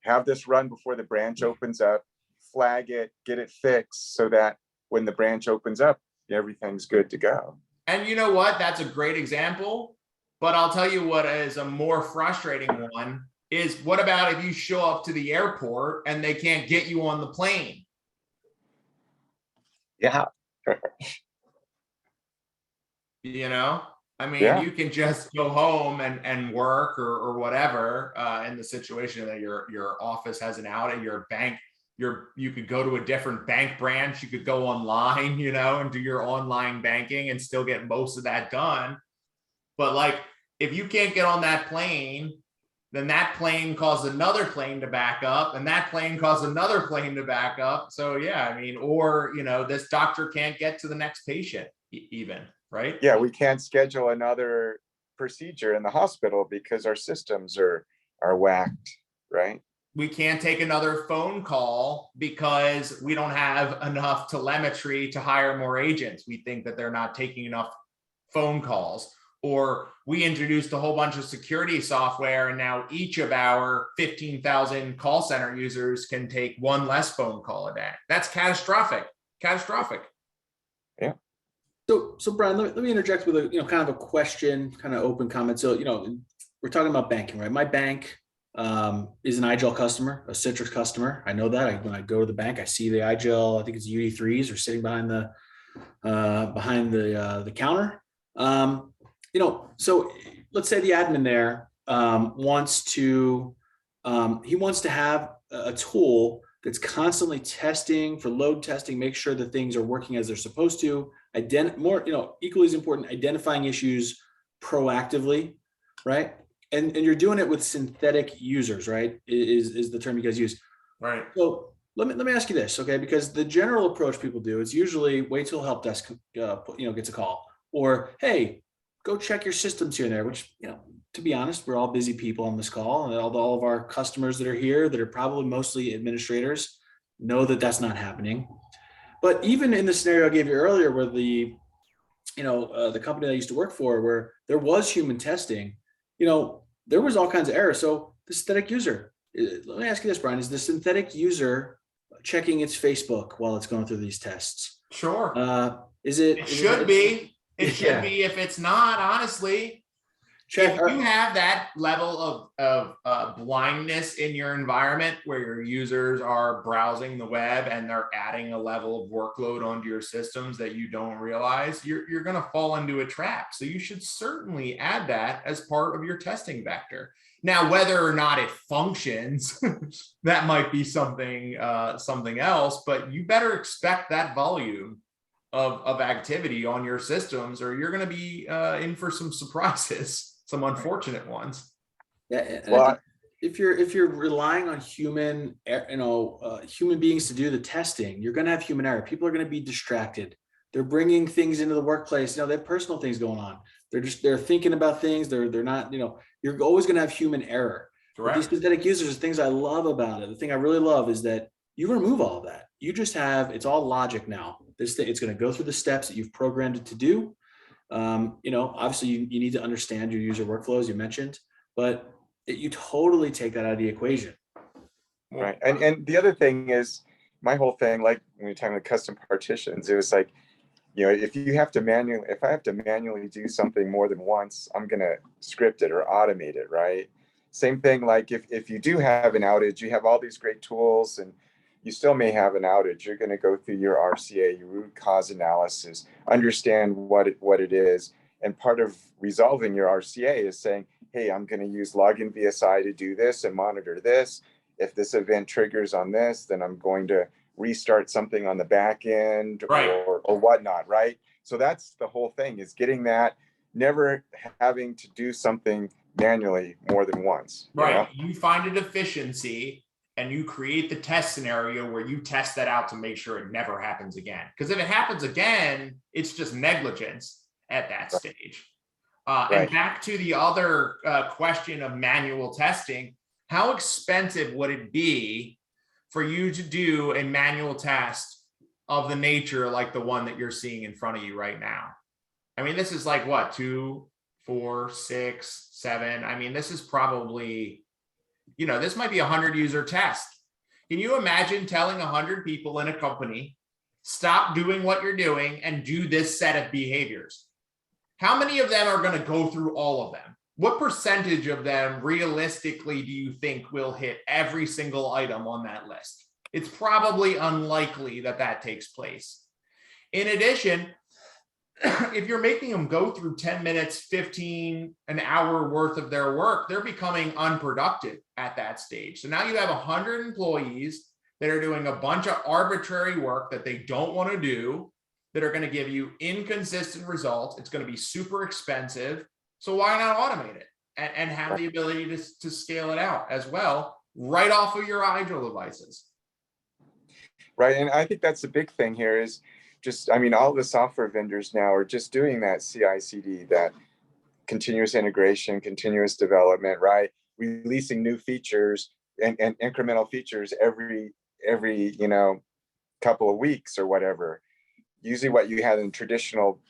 Have this run before the branch opens up, flag it, get it fixed, so that when the branch opens up, everything's good to go. And you know what? That's a great example. But I'll tell you what is a more frustrating one is, what about if you show up to the airport and they can't get you on the plane? Yeah. You can just go home and work or whatever, in the situation that your office has an outage, your bank, you could go to a different bank branch, you could go online, and do your online banking and still get most of that done. But if you can't get on that plane, then that plane caused another plane to back up, and that plane caused another plane to back up. So yeah, or this doctor can't get to the next patient even, right? Yeah, we can't schedule another procedure in the hospital because our systems are whacked, right? We can't take another phone call because we don't have enough telemetry to hire more agents. We think that they're not taking enough phone calls. Or we introduced a whole bunch of security software, and now each of our 15,000 call center users can take one less phone call a day. That's catastrophic. Catastrophic. Yeah. So Brian, let me interject with a kind of a question, kind of open comment. So we're talking about banking, right? My bank is an IGEL customer, a Citrix customer. I know that when I go to the bank, I see the IGEL. I think it's UD3s are sitting behind the counter. So let's say the admin there wants to have a tool that's constantly testing for load testing, make sure that things are working as they're supposed to. Equally as important, identifying issues proactively, right? And you're doing it with synthetic users, right? Is the term you guys use. Right. So let me ask you this, okay? Because the general approach people do is usually wait till help desk gets a call, or hey, go check your systems here and there, which, to be honest, we're all busy people on this call, and all of our customers that are here that are probably mostly administrators know that that's not happening. But even in the scenario I gave you earlier, where the company I used to work for, where there was human testing, there was all kinds of errors. So the synthetic user, let me ask you this, Brian, is the synthetic user checking its Facebook while it's going through these tests? Sure. It should be. It should be. If it's not, honestly, if you have that level of blindness in your environment where your users are browsing the web and they're adding a level of workload onto your systems that you don't realize, you're going to fall into a trap. So you should certainly add that as part of your testing vector. Now, whether or not it functions, that might be something else, but you better expect that volume of activity on your systems, or you're going to be in for some surprises. Some unfortunate ones. Yeah. Well, if you're relying on human beings to do the testing, you're going to have human error. People are going to be distracted. They're bringing things into the workplace. They have personal things going on. They're thinking about things. They're not. You're always going to have human error. Correct. These synthetic users, the things I love about it, the thing I really love is that you remove all of that. You just it's all logic now. It's going to go through the steps that you've programmed it to do. Obviously you need to understand your user workflows you mentioned, but you totally take that out of the equation. Right. And the other thing is, my whole thing, like when you're talking about custom partitions, it was like, if I have to manually do something more than once, I'm going to script it or automate it. Right. Same thing. Like if you do have an outage, you have all these great tools and you still may have an outage. You're going to go through your RCA, your root cause analysis, understand what it is. And part of resolving your RCA is saying, hey, I'm going to use login VSI to do this and monitor this. If this event triggers on this, then I'm going to restart something on the back end, right, or whatnot, right? So that's the whole thing, is getting that, never having to do something manually more than once. Right. You find a deficiency and you create the test scenario where you test that out to make sure it never happens again. Because if it happens again, it's just negligence at that stage. And back to the other question of manual testing, how expensive would it be for you to do a manual test of the nature like the one that you're seeing in front of you right now? I mean, this is like what, 2, 4, 6, 7. I mean, this is probably, this might be a 100 user test. Can you imagine telling 100 people in a company, stop doing what you're doing and do this set of behaviors? How many of them are going to go through all of them? What percentage of them realistically do you think will hit every single item on that list? It's probably unlikely that takes place. In addition, if you're making them go through 10 minutes, 15, an hour worth of their work, they're becoming unproductive at that stage. So now you have 100 employees that are doing a bunch of arbitrary work that they don't want to do, that are going to give you inconsistent results. It's going to be super expensive. So why not automate it and have the ability to scale it out as well, right off of your IGEL devices? Right. And I think that's the big thing here is all the software vendors now are just doing that CICD, that continuous integration, continuous development, right? Releasing new features and incremental features every couple of weeks or whatever. Usually what you had in traditional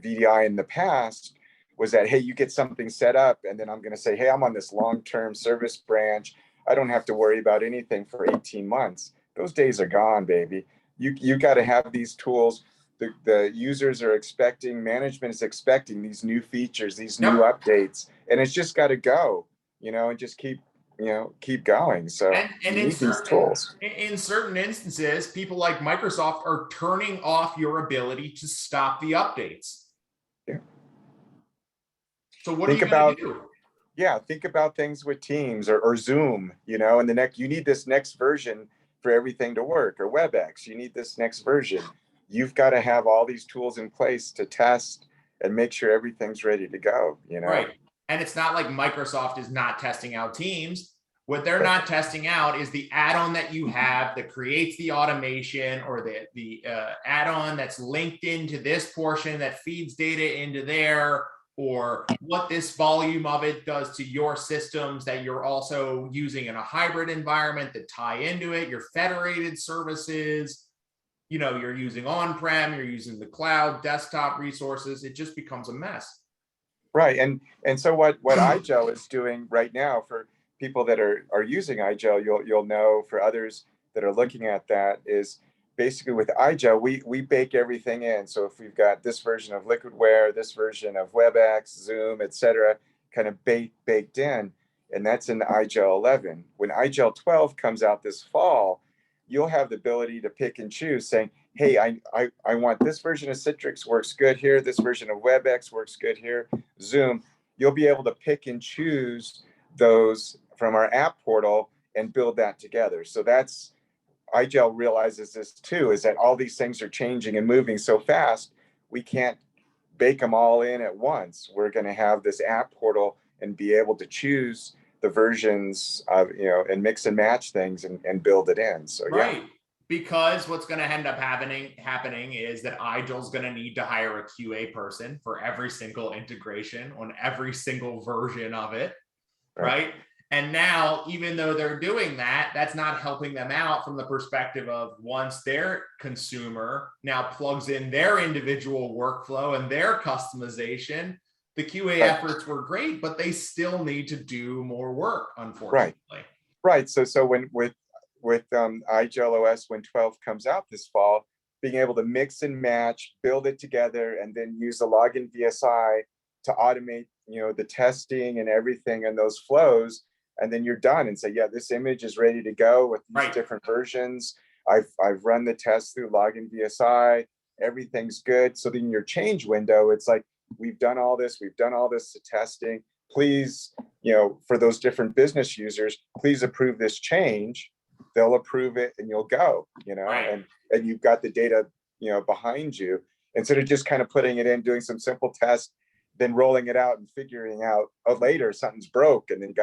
VDI in the past was that, hey, you get something set up, and then I'm going to say, hey, I'm on this long-term service branch. I don't have to worry about anything for 18 months. Those days are gone, baby. You got to have these tools. The users are expecting, management is expecting these new features, these new updates, and it's just got to go, and just keep going. So and you in need these tools. in certain instances, people like Microsoft are turning off your ability to stop the updates. Yeah. So what are you going to do? Yeah, think about things with Teams or Zoom, and you need this next version for everything to work, or WebEx, you need this next version. You've got to have all these tools in place to test and make sure everything's ready to go, Right. And it's not like Microsoft is not testing out Teams. What they're not testing out is the add-on that you have that creates the automation, or the add-on that's linked into this portion that feeds data into there, or what this volume of it does to your systems that you're also using in a hybrid environment that tie into it, your federated services, you're using on-prem, you're using the cloud, desktop resources. It just becomes a mess. Right. And so what IGEL is doing right now, for people that are using IGEL, you'll know, for others that are looking at that, is basically with IGEL, we bake everything in. So if we've got this version of Liquidware, this version of WebEx, Zoom, etc., kind of baked in, and that's in IGEL 11. When IGEL 12 comes out this fall, you'll have the ability to pick and choose, saying, hey, I want this version of Citrix, works good here. This version of WebEx works good here. Zoom, you'll be able to pick and choose those from our app portal and build that together. So that's, IGEL realizes this too, is that all these things are changing and moving so fast, we can't bake them all in at once. We're going to have this app portal and be able to choose the versions of, and mix and match things and build it in. So right. Yeah. Because what's going to end up happening is that IGEL's going to need to hire a QA person for every single integration on every single version of it, right? And now, even though they're doing that, that's not helping them out from the perspective of, once their consumer now plugs in their individual workflow and their customization, the QA efforts were great, but they still need to do more work, unfortunately. Right. So when with IGEL OS, when 12 comes out this fall, being able to mix and match, build it together, and then use the login VSI to automate, the testing and everything and those flows, and then you're done and say, yeah, this image is ready to go with these different versions. I've run the test through login VSI, everything's good. So then your change window, it's like, we've done all this to testing. Please, for those different business users, please approve this change. They'll approve it and you'll go, and you've got the data, behind you, instead of just kind of putting it in, doing some simple tests, then rolling it out and figuring out, later something's broke, and then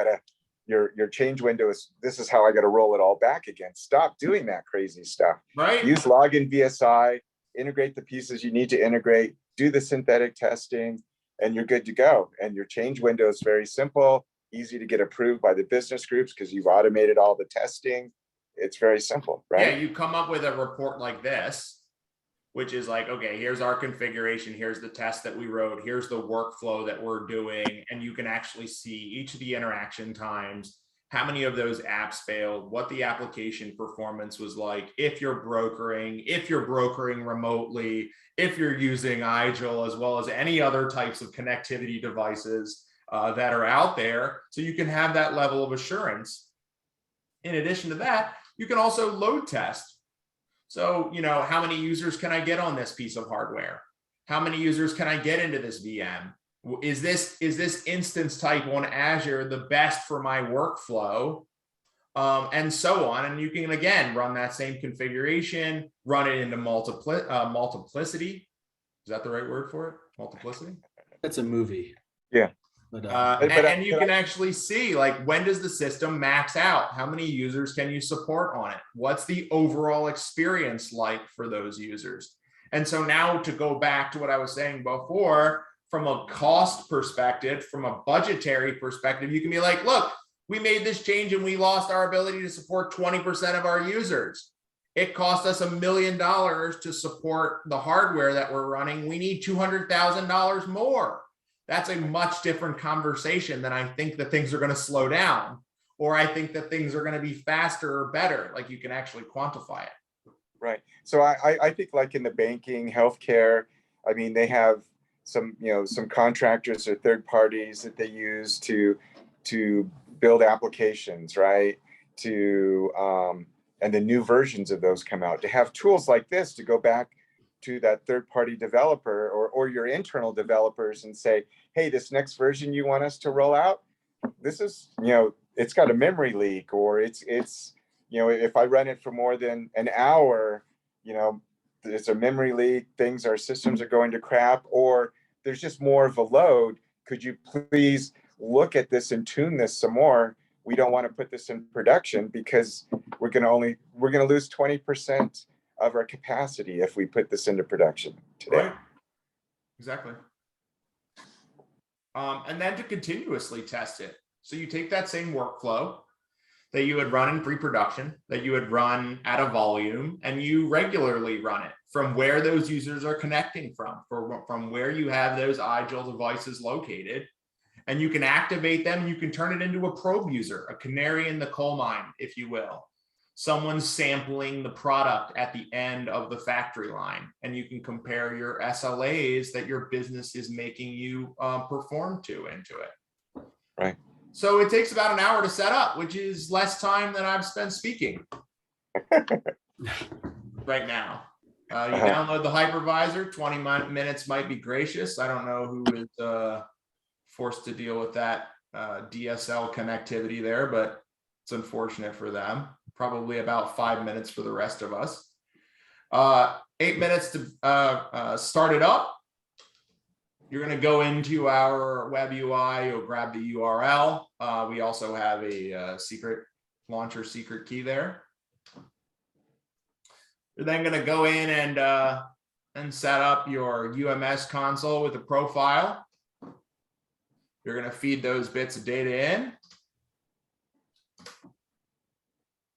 your change window is, this is how I got to roll it all back again. Stop doing that crazy stuff. Right. Use login VSI, integrate the pieces you need to integrate, do the synthetic testing, and you're good to go. And your change window is very simple, easy to get approved by the business groups because you've automated all the testing. It's very simple, right? Yeah, you come up with a report like this, which is like, okay, here's our configuration, here's the test that we wrote, here's the workflow that we're doing, and you can actually see each of the interaction times, how many of those apps failed, what the application performance was like, if you're brokering remotely, if you're using IGEL, as well as any other types of connectivity devices that are out there, so you can have that level of assurance. In addition to that, you can also load test. So, how many users can I get on this piece of hardware? How many users can I get into this VM? Is this instance type on Azure the best for my workflow? And so on. And you can, again, run that same configuration, run it into multiplicity. Is that the right word for it? Multiplicity? That's a movie. Yeah. And you can actually see, like, when does the system max out? How many users can you support on it? What's the overall experience like for those users? And so now, to go back to what I was saying before, from a cost perspective, from a budgetary perspective, you can be like, look, we made this change and we lost our ability to support 20% of our users. It cost us $1 million to support the hardware that we're running. We need $200,000 more. that's a much different conversation than I think that things are going to slow down, or I think that things are going to be faster or better. Like you can actually quantify it. Right. So I think like in the banking, healthcare, I mean, they have some, some contractors or third parties that they use to build applications, right? And the new versions of those come out. To have tools like this to go back to that third party developer or your internal developers and say, hey, this next version you want us to roll out, this is, it's got a memory leak, or it's if I run it for more than an hour, it's a memory leak, our systems are going to crap, or there's just more of a load. Could you please look at this and tune this some more? We don't want to put this in production because we're going to lose 20% of our capacity if we put this into production today. Right. Exactly. And then to continuously test it. So you take that same workflow that you would run in pre-production, that you would run at a volume, and you regularly run it from where those users are connecting from where you have those IGEL devices located, and you can activate them. You can turn it into a probe user, a canary in the coal mine, if you will. Someone's sampling the product at the end of the factory line, and you can compare your SLAs that your business is making you perform into it. Right. So it takes about an hour to set up, which is less time than I've spent speaking right now. You download the hypervisor, 20 minutes might be gracious. I don't know who is forced to deal with that DSL connectivity there, but it's unfortunate for them. Probably about 5 minutes for the rest of us. 8 minutes to start it up. You're going to go into our web UI. You'll grab the URL. We also have a secret launcher secret key there. You're then going to go in and set up your UMS console with a profile. You're going to feed those bits of data in.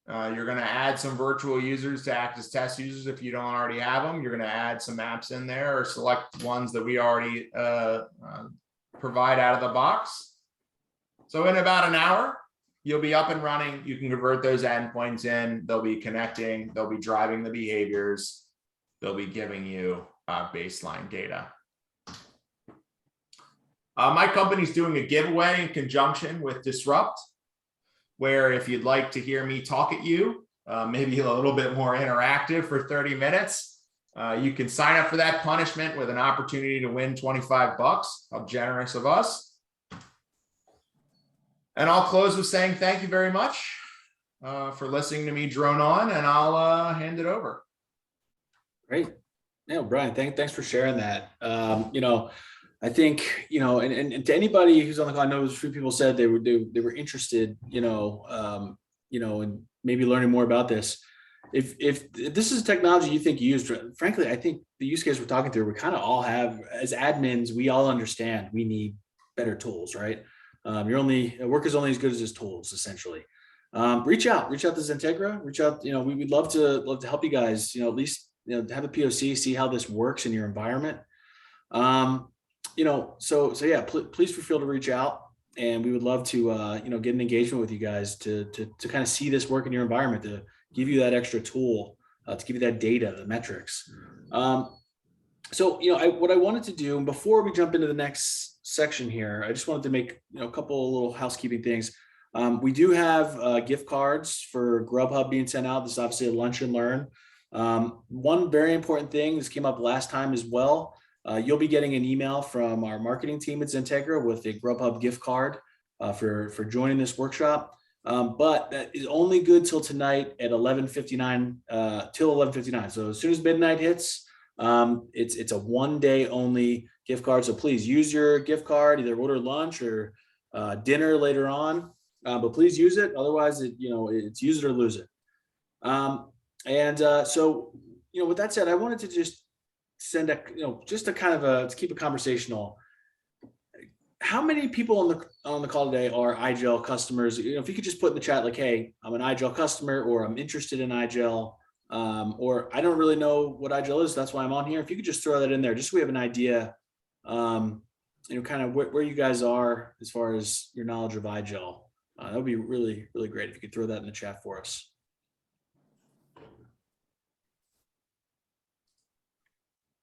You're going to add some virtual users to act as test users if you don't already have them. You're going to add some apps in there or select ones that we already provide out of the box. So in about an hour, you'll be up and running. You can convert those endpoints in. They'll be connecting. They'll be driving the behaviors. They'll be giving you baseline data. My company's doing a giveaway in conjunction with Disrupt, where if you'd like to hear me talk at you, maybe a little bit more interactive for 30 minutes, you can sign up for that punishment with an opportunity to win $25. How generous of us. And I'll close with saying thank you very much for listening to me drone on, and I'll hand it over. Great. Yeah, Brian, thanks for sharing that. I think, and to anybody who's on the call, I know a few people said they were interested, in maybe learning more about this. If this is technology you think you use, frankly, I think the use case we're talking through, we kind of all have, as admins, we all understand we need better tools, right? Work is only as good as his tools, essentially. Reach out to XenTegra, reach out, we'd love to help you guys, at least, have a POC, see how this works in your environment. So yeah, please feel free to reach out, and we would love to, get an engagement with you guys to kind of see this work in your environment, to give you that extra tool, to give you that data, the metrics. What I wanted to do, and before we jump into the next section here, I just wanted to make, a couple of little housekeeping things. We do have gift cards for Grubhub being sent out. This is obviously a lunch and learn. One very important thing, this came up last time as well. You'll be getting an email from our marketing team at XenTegra with a Grubhub gift card for joining this workshop. But that is only good till tonight at 11:59, till 11:59. So as soon as midnight hits, it's a one-day only gift card. So please use your gift card, either order lunch or dinner later on. But please use it. Otherwise, it's use it or lose it. So with that said, I wanted to just send to keep it conversational. How many people on the call today are IGEL customers? If you could just put in the chat, like, hey, I'm an IGEL customer, or I'm interested in IGEL, or I don't really know what IGEL is, that's why I'm on here. If you could just throw that in there, just so we have an idea, kind of where you guys are as far as your knowledge of IGEL. That would be really, really great if you could throw that in the chat for us.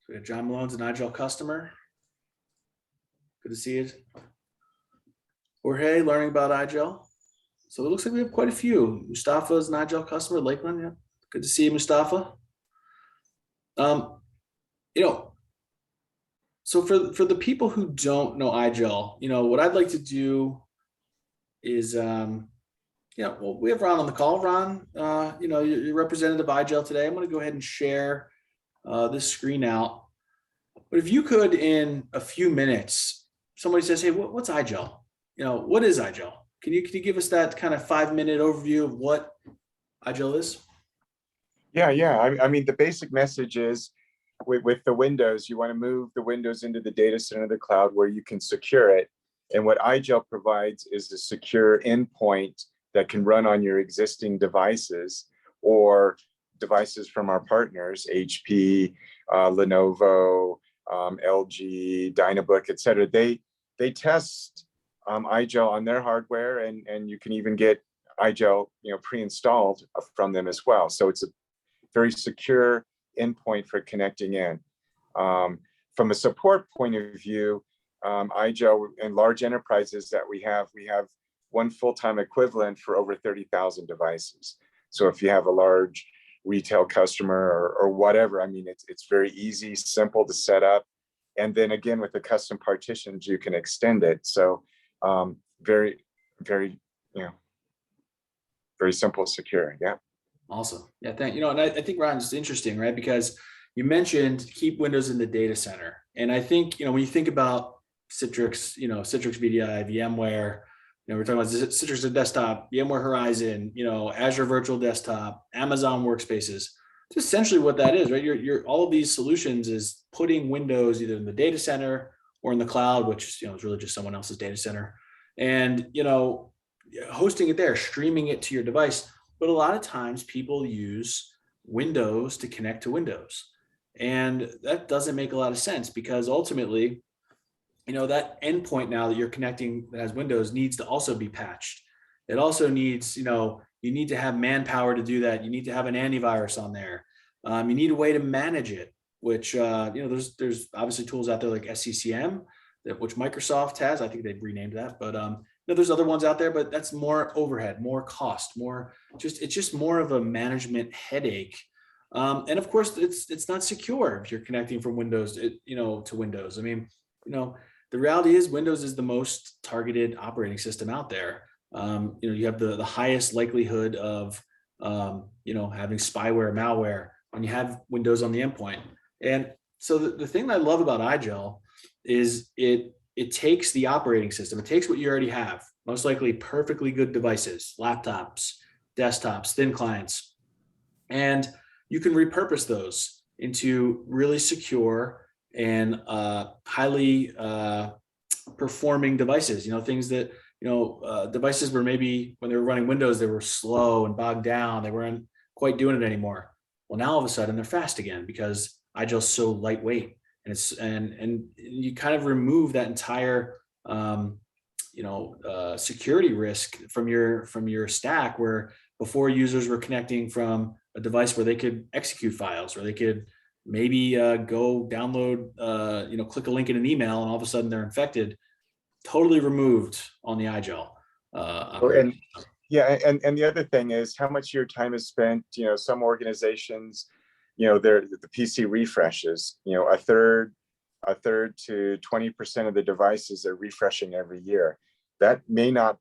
So we have John Malone's an IGEL customer. Good to see you. Jorge, learning about IGEL. So it looks like we have quite a few. Mustafa's an IGEL customer, Lakeland. Yeah. Good to see you, Mustafa. So for the people who don't know IGEL, what I'd like to do is, well, we have Ron on the call. Ron, you're representative of IGEL today. I'm going to go ahead and share this screen out. But if you could, in a few minutes, somebody says, "Hey, what's IGEL? What is IGEL?" Can you give us that kind of 5-minute overview of what IGEL is? Yeah. I mean, the basic message is with the Windows, you want to move the Windows into the data center of the cloud where you can secure it. And what IGEL provides is a secure endpoint that can run on your existing devices or devices from our partners, HP, Lenovo, LG, Dynabook, et cetera. They test IGEL on their hardware, and you can even get IGEL pre-installed from them as well. So it's a very secure endpoint for connecting in. From a support point of view, IGEL and large enterprises that we have one full-time equivalent for over 30,000 devices. So if you have a large retail customer or whatever, I mean, it's very easy, simple to set up. And then again, with the custom partitions, you can extend it. So very, very, very simple, secure. Yeah. Awesome. Yeah. And I think, Ron, it's interesting, right? Because you mentioned keep Windows in the data center. And I think, when you think about Citrix, Citrix VDI, VMware, we're talking about Citrix Desktop, VMware Horizon, Azure Virtual Desktop, Amazon Workspaces. It's essentially what that is, right? You're all of these solutions is putting Windows either in the data center or in the cloud, which is really just someone else's data center, and hosting it there, streaming it to your device. But a lot of times people use Windows to connect to Windows, and that doesn't make a lot of sense because ultimately, that endpoint now that you're connecting that has Windows needs to also be patched. It also needs, you need to have manpower to do that. You need to have an antivirus on there. You need a way to manage it, which, there's obviously tools out there like SCCM, which Microsoft has. I think they've renamed that, but there's other ones out there, but that's more overhead, more cost, it's just more of a management headache. And of course, it's not secure if you're connecting from Windows, to Windows. I mean, the reality is Windows is the most targeted operating system out there. You have the highest likelihood of, having spyware, malware when you have Windows on the endpoint. And so the thing that I love about IGEL is it takes the operating system, it takes what you already have, most likely perfectly good devices, laptops, desktops, thin clients, and you can repurpose those into really secure and highly performing devices, things that, devices where maybe when they were running Windows, they were slow and bogged down. They weren't quite doing it anymore. Well, now all of a sudden they're fast again because IGEL's so lightweight, and you kind of remove that entire, security risk from your stack, where before users were connecting from a device where they could execute files, or they could maybe go download, click a link in an email, and all of a sudden they're infected. Totally removed on the IGEL. And the other thing is how much of your time is spent. Some organizations, the PC refreshes. A third to 20% of the devices are refreshing every year. That may not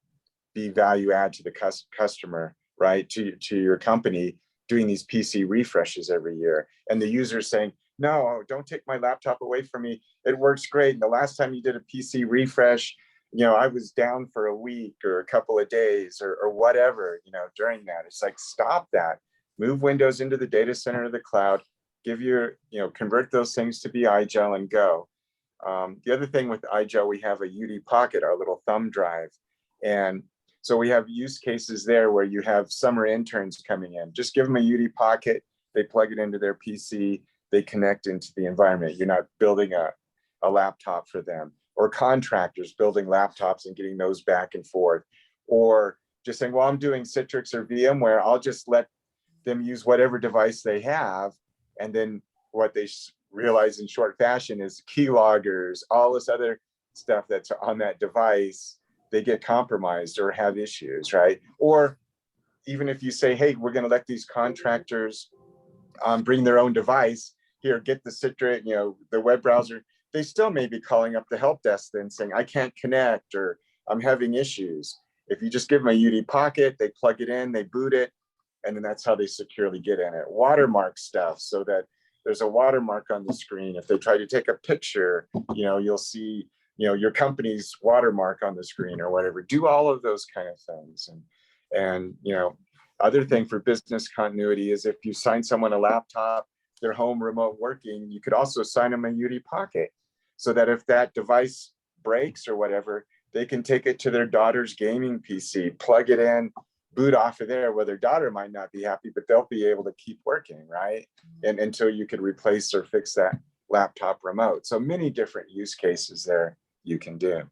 be value add to the customer, right? To your company, doing these PC refreshes every year, and the user saying, "No, don't take my laptop away from me. It works great. And the last time you did a PC refresh, I was down for a week or a couple of days or whatever, during that." It's like, stop that. Move Windows into the data center of the cloud, convert those things to be IGEL and go. The other thing with IGEL, we have a UD Pocket, our little thumb drive. And so we have use cases there where you have summer interns coming in. Just give them a UD Pocket, they plug it into their PC, they connect into the environment. You're not building a laptop for them. or contractors building laptops and getting those back and forth, or just saying, well, I'm doing Citrix or VMware, I'll just let them use whatever device they have. And then what they realize in short fashion is keyloggers, all this other stuff that's on that device, they get compromised or have issues, right? Or even if you say, hey, we're going to let these contractors bring their own device, here, get the Citrix, the web browser, they still may be calling up the help desk then saying, I can't connect, or I'm having issues. If you just give them a UD Pocket, they plug it in, they boot it, and then that's how they securely get in it. Watermark stuff, so that there's a watermark on the screen. If they try to take a picture, you'll see, your company's watermark on the screen or whatever. Do all of those kind of things. And other thing for business continuity is if you sign someone a laptop, they're home remote working, you could also sign them a UD Pocket, so that if that device breaks or whatever, they can take it to their daughter's gaming PC, plug it in, boot off of there, where their daughter might not be happy, but they'll be able to keep working, right? And until you could replace or fix that laptop remote. So many different use cases there you can do.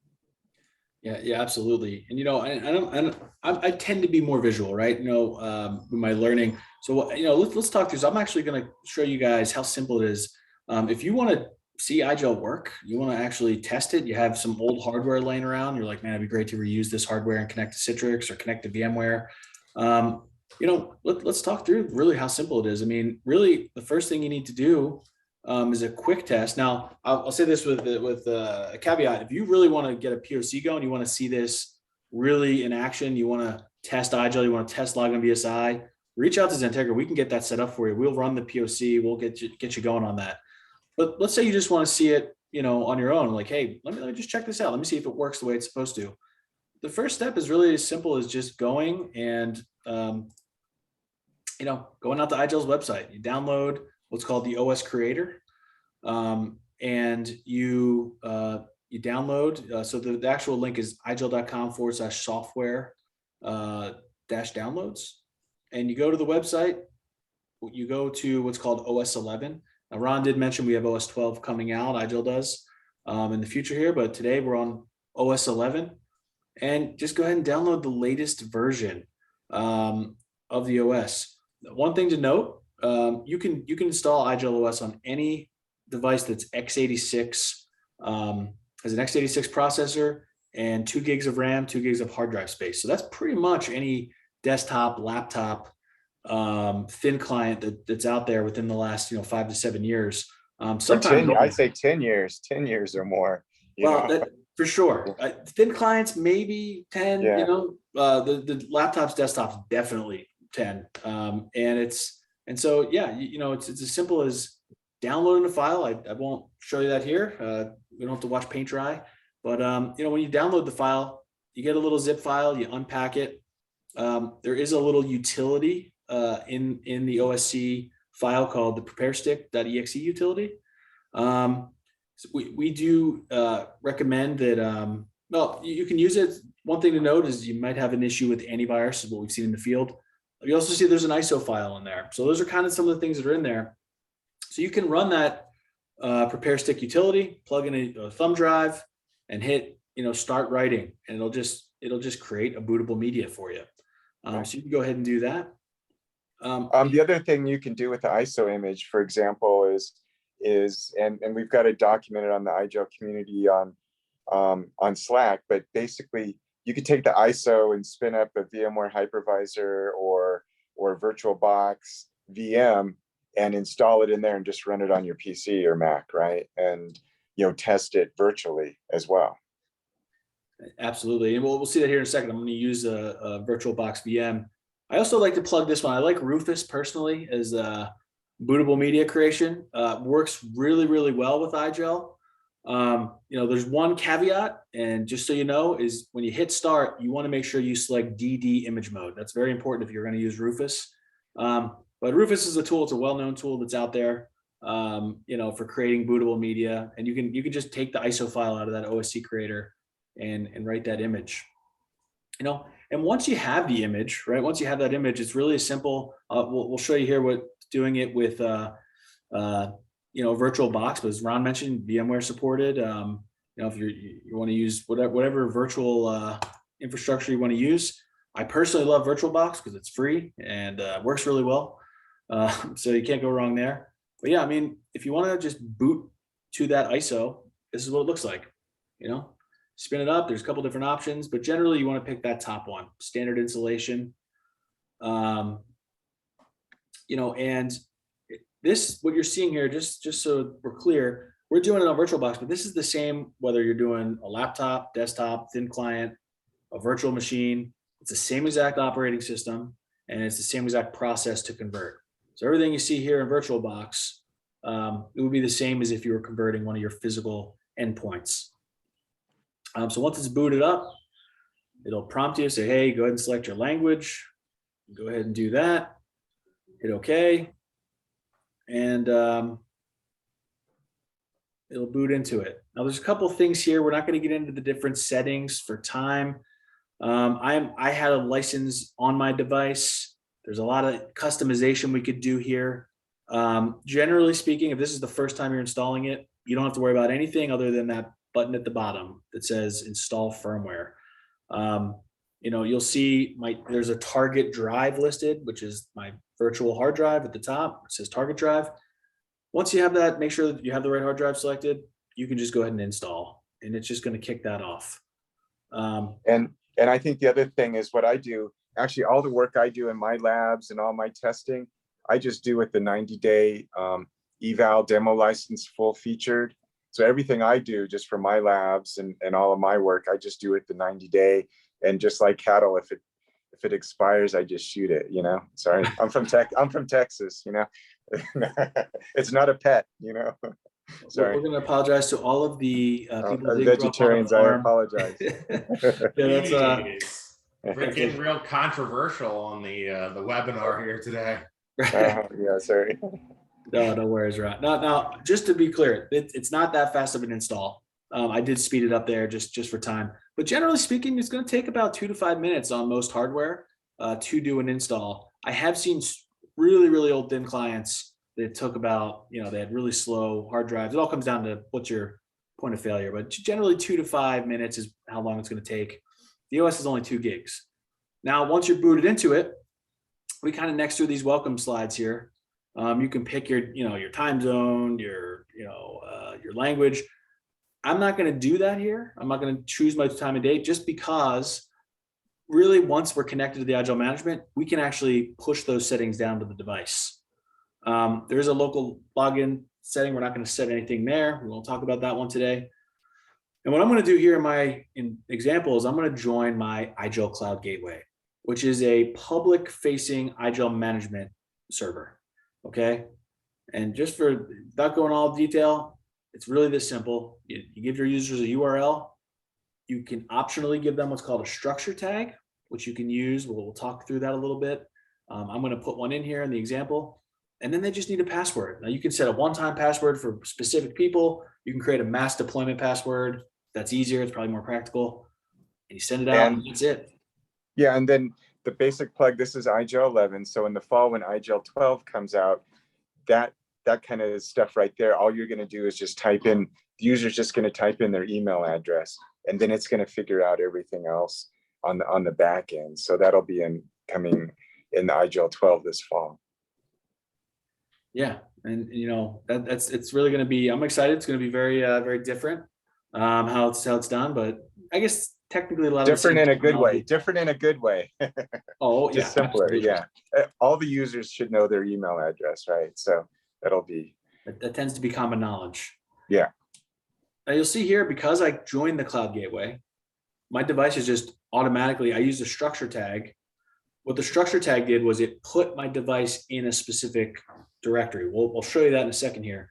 Yeah, absolutely. And I tend to be more visual, right? With my learning. So let's talk through. So I'm actually going to show you guys how simple it is. If you want to see IGEL work, you want to actually test it. You have some old hardware laying around. You're like, man, it'd be great to reuse this hardware and connect to Citrix or connect to VMware. Let's talk through really how simple it is. I mean, really, the first thing you need to do is a quick test. Now, I'll say this with a caveat. If you really want to get a POC going, you want to see this really in action, you want to test IGEL, you want to test LoginVSI, reach out to XenTegra. We can get that set up for you. We'll run the POC. We'll get you going on that. But let's say you just want to see it, on your own. Like, hey, let me just check this out. Let me see if it works the way it's supposed to. The first step is really as simple as just going and, going out to IGEL's website. You download what's called the OS Creator, and you download. So the actual link is igel.com/software-downloads, and you go to the website. You go to what's called OS 11. Now, Ron did mention we have OS 12 coming out. IGEL does in the future here, but today we're on OS 11, and just go ahead and download the latest version of the OS. One thing to note. You can install IGEL OS on any device that's x86, has an x86 processor and 2 gigs of RAM, 2 gigs of hard drive space. So that's pretty much any desktop, laptop, thin client that's out there within the last 5 to 7 years. Sometimes I'd say 10 years or more. For sure. Thin clients maybe 10. Yeah. The laptops, desktops definitely 10. And so, it's as simple as downloading a file. I won't show you that here. We don't have to watch paint dry. But, when you download the file, you get a little zip file, you unpack it. There is a little utility in the OSC file called the preparestick.exe utility. So we do recommend that, you can use it. One thing to note is you might have an issue with antivirus, is what we've seen in the field. You also see there's an ISO file in there. So those are kind of some of the things that are in there. So you can run that prepare stick utility, plug in a thumb drive, and hit start writing, and it'll just create a bootable media for you. So you can go ahead and do that. The other thing you can do with the ISO image, for example, is and we've got it documented on the IGEL community on Slack, but basically you could take the ISO and spin up a VMware hypervisor or VirtualBox VM and install it in there and just run it on your PC or Mac, right? And test it virtually as well. Absolutely, and we'll see that here in a second. I'm going to use a VirtualBox VM. I also like to plug this one. I like Rufus personally as a bootable media creation. Works really, really well with IGEL. There's one caveat, and just so you know, is when you hit start, you want to make sure you select DD image mode. That's very important if you're going to use Rufus. But Rufus is a tool. It's a well-known tool that's out there, for creating bootable media. And you can just take the ISO file out of that OSC creator and write that image. And once you have the image, right? Once you have that image, it's really simple. We'll show you here what doing it with VirtualBox, but as Ron mentioned, VMware supported. if you want to use whatever virtual infrastructure you want to use. I personally love VirtualBox because it's free and works really well. So you can't go wrong there. But yeah, I mean, if you want to just boot to that ISO, this is what it looks like. Spin it up. There's a couple different options, but generally you want to pick that top one, standard installation. And this, what you're seeing here, just so we're clear, we're doing it on VirtualBox, but this is the same whether you're doing a laptop, desktop, thin client, a virtual machine. It's the same exact operating system, and it's the same exact process to convert. So everything you see here in VirtualBox, it would be the same as if you were converting one of your physical endpoints. So once it's booted up, it'll prompt you, say, hey, go ahead and select your language. Go ahead and do that. Hit OK. And it'll boot into it. Now, there's a couple of things here. We're not going to get into the different settings for time. I had a license on my device. There's a lot of customization we could do here. Generally speaking, if this is the first time you're installing it, you don't have to worry about anything other than that button at the bottom that says install firmware. You'll see there's a target drive listed, which is my virtual hard drive at the top. It says target drive. Once you have that, make sure that you have the right hard drive selected. You can just go ahead and install, and it's just going to kick that off. And I think the other thing is what I do, actually all the work I do in my labs and all my testing, I just do with the 90-day eval demo license full featured. So everything I do just for my labs and all of my work, I just do it the 90-day. And just like cattle, if it expires, I just shoot it, Sorry, I'm from Texas, It's not a pet, Sorry. We're going to apologize to all of the people that vegetarians. I apologize. Yeah, we're getting real controversial on the webinar here today. Yeah, sorry. No worries, right? Now, just to be clear, it's not that fast of an install. I did speed it up there just for time, but generally speaking, it's going to take about 2 to 5 minutes on most hardware to do an install. I have seen really, really old thin clients that took about, they had really slow hard drives. It all comes down to what's your point of failure, but generally 2 to 5 minutes is how long it's going to take. The OS is only 2 gigs. Now, once you're booted into it, we kind of next through these welcome slides here. You can pick your time zone, your language. I'm not going to do that here. I'm not going to choose my time and date just because really once we're connected to the IGEL management, we can actually push those settings down to the device. There is a local login setting. We're not going to set anything there. We won't talk about that one today. And what I'm going to do here in my example is I'm going to join my IGEL Cloud Gateway, which is a public facing IGEL management server. Okay. And just without going all detail, it's really this simple. You give your users a URL. You can optionally give them what's called a structure tag, which you can use. We'll talk through that a little bit. I'm going to put one in here in the example, and then they just need a password. Now you can set a one-time password for specific people. You can create a mass deployment password. That's easier. It's probably more practical. And you send it out, and that's it. Yeah, and then the basic plug, this is IGEL 11. So in the fall, when IGEL 12 comes out, that kind of stuff right there, all you're going to do is just type in, the user's just going to type in their email address, and then it's going to figure out everything else on the back end. So that'll be coming in the IGEL 12 this fall. Yeah, and it's really going to be. I'm excited. It's going to be very very different how it's done, but I guess technically a lot different of in a good way. Different in a good way. Oh, yeah, just simpler. absolutely. Yeah, all the users should know their email address, right? So that'll be. That tends to be common knowledge. Yeah. Now you'll see here, because I joined the Cloud Gateway, my device is just automatically, I used a structure tag. What the structure tag did was it put my device in a specific directory. We'll show you that in a second here.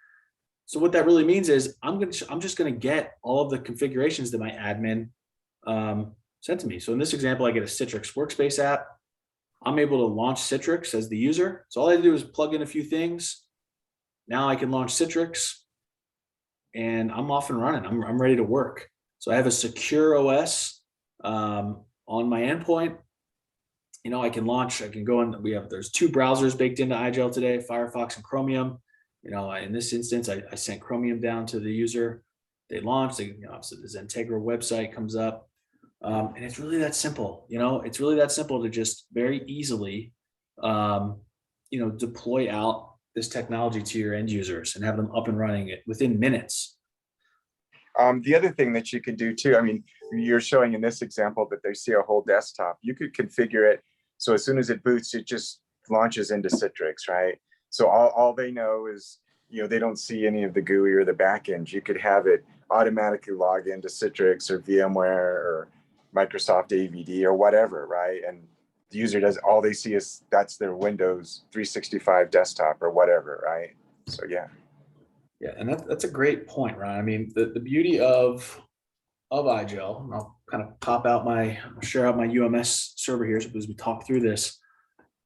So what that really means is I'm just going to get all of the configurations that my admin sent to me. So in this example, I get a Citrix workspace app. I'm able to launch Citrix as the user. So all I do is plug in a few things. Now I can launch Citrix, and I'm off and running. I'm ready to work. So I have a secure OS on my endpoint. I can go in. There's 2 browsers baked into IGEL today, Firefox and Chromium. In this instance, I sent Chromium down to the user. They launch, obviously the XenTegra website comes up. And it's really that simple, it's really that simple to just very easily, deploy out this technology to your end users and have them up and running it within minutes. The other thing that you can do too, I mean, you're showing in this example that they see a whole desktop. You could configure it so as soon as it boots, it just launches into Citrix, right? So all they know is, they don't see any of the GUI or the backend. You could have it automatically log into Citrix or VMware or Microsoft AVD or whatever, right? And the user does, all they see is that's their Windows 365 desktop or whatever, right? So yeah. Yeah, and that's a great point, Ron. I mean, the beauty of IGEL, and I'll kind of share out my UMS server here as we talk through this.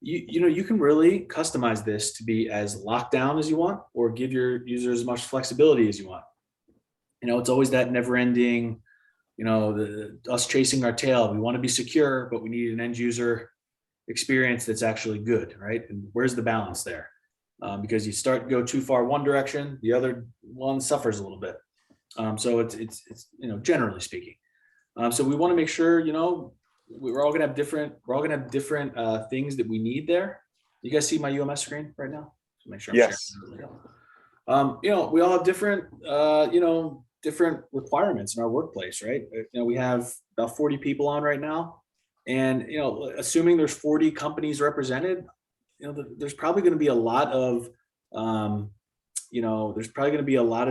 You can really customize this to be as locked down as you want, or give your users as much flexibility as you want. It's always that never ending, us chasing our tail. We want to be secure, but we need an end user experience that's actually good, right? And where's the balance there? Because you start to go too far one direction, the other one suffers a little bit. So it's generally speaking. So we want to make sure, we're all gonna have different things that we need there. You guys see my UMS screen right now? So make sure I'm yes. sharing. We all have different different requirements in our workplace, right? We have about 40 people on right now, and assuming there's 40 companies represented, there's probably going to be a lot of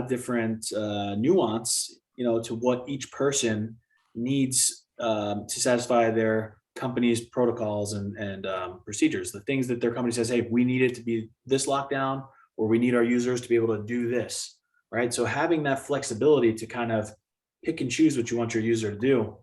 different nuance, to what each person needs to satisfy their company's protocols and procedures. The things that their company says, hey, we need it to be this lockdown, or we need our users to be able to do this, right? So having that flexibility to kind of pick and choose what you want your user to do,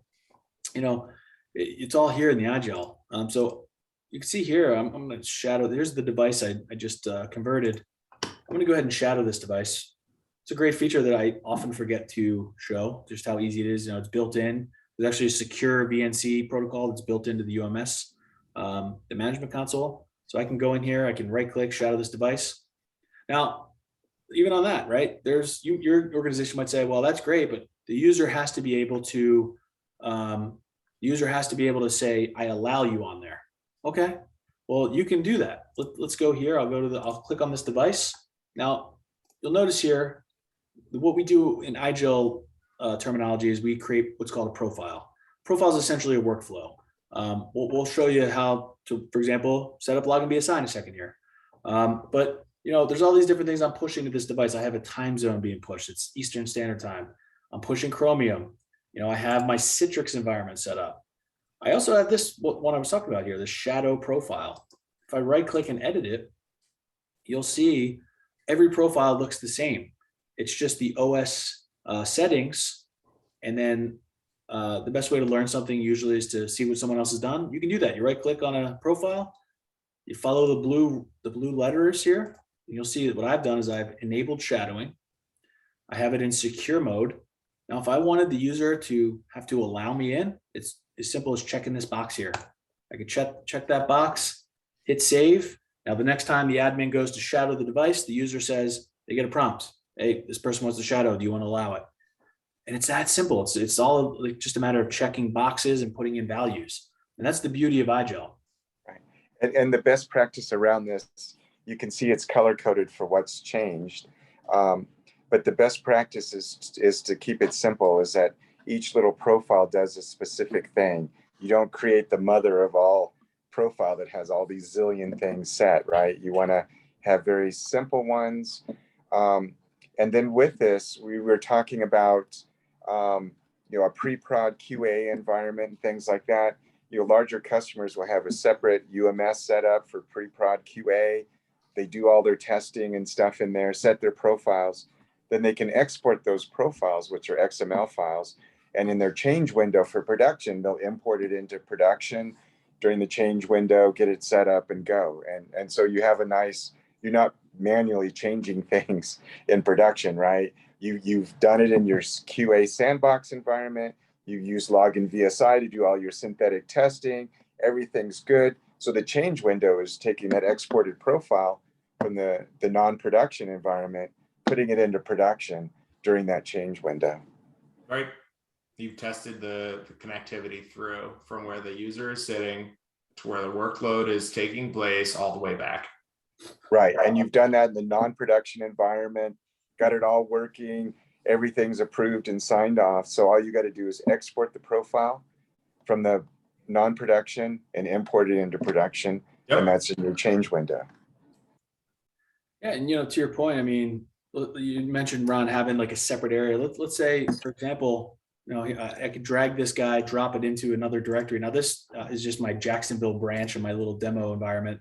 it's all here in the IGEL. So you can see here, I'm going to shadow. Here's the device I just converted. I'm going to go ahead and shadow this device. It's a great feature that I often forget to show, just how easy it is. It's built in. There's actually a secure VNC protocol that's built into the UMS, the management console. So I can go in here, I can right click, shadow this device. Now, even on that, right? Your organization might say, well, that's great, but the user has to be able to, say, I allow you on there. Okay, well, you can do that. Let's go here. I'll click on this device. Now, you'll notice here, what we do in IGEL terminology is we create what's called a profile. Profile is essentially a workflow. We'll show you how to, for example, set up login VSI in a second here. But there's all these different things I'm pushing to this device. I have a time zone being pushed. It's Eastern Standard Time. I'm pushing Chromium. I have my Citrix environment set up. I also have this one I was talking about here, the shadow profile. If I right click and edit it, you'll see every profile looks the same. It's just the OS settings. And then the best way to learn something usually is to see what someone else has done. You can do that. You right click on a profile, you follow the blue letters here, and you'll see that what I've done is I've enabled shadowing. I have it in secure mode. Now, if I wanted the user to have to allow me in, it's as simple as checking this box here. I could check that box, hit save. Now, the next time the admin goes to shadow the device, the user says, they get a prompt. Hey, this person wants to shadow. Do you want to allow it? And it's that simple. It's all like just a matter of checking boxes and putting in values. And that's the beauty of IGEL. Right. And the best practice around this, you can see it's color coded for what's changed. But the best practice is to keep it simple, is that each little profile does a specific thing. You don't create the mother of all profile that has all these zillion things set, right? You want to have very simple ones. And then with this, we were talking about, a pre-prod QA environment and things like that. Larger customers will have a separate UMS set up for pre-prod QA. They do all their testing and stuff in there, set their profiles. Then they can export those profiles, which are XML files. And in their change window for production, they'll import it into production during the change window, get it set up and go. And so you have you're not manually changing things in production, right? You've done it in your QA sandbox environment. You use Login VSI to do all your synthetic testing. Everything's good. So the change window is taking that exported profile from the non-production environment, putting it into production, during that change window. Right. You've tested the connectivity through from where the user is sitting to where the workload is taking place all the way back. Right. And you've done that in the non-production environment, got it all working, everything's approved and signed off. So all you got to do is export the profile from the non-production and import it into production. Yep. And that's in your change window. Yeah, and to your point, I mean, you mentioned, Ron, having like a separate area. Let's say, for example, I could drag this guy, drop it into another directory. Now this is just my Jacksonville branch or my little demo environment,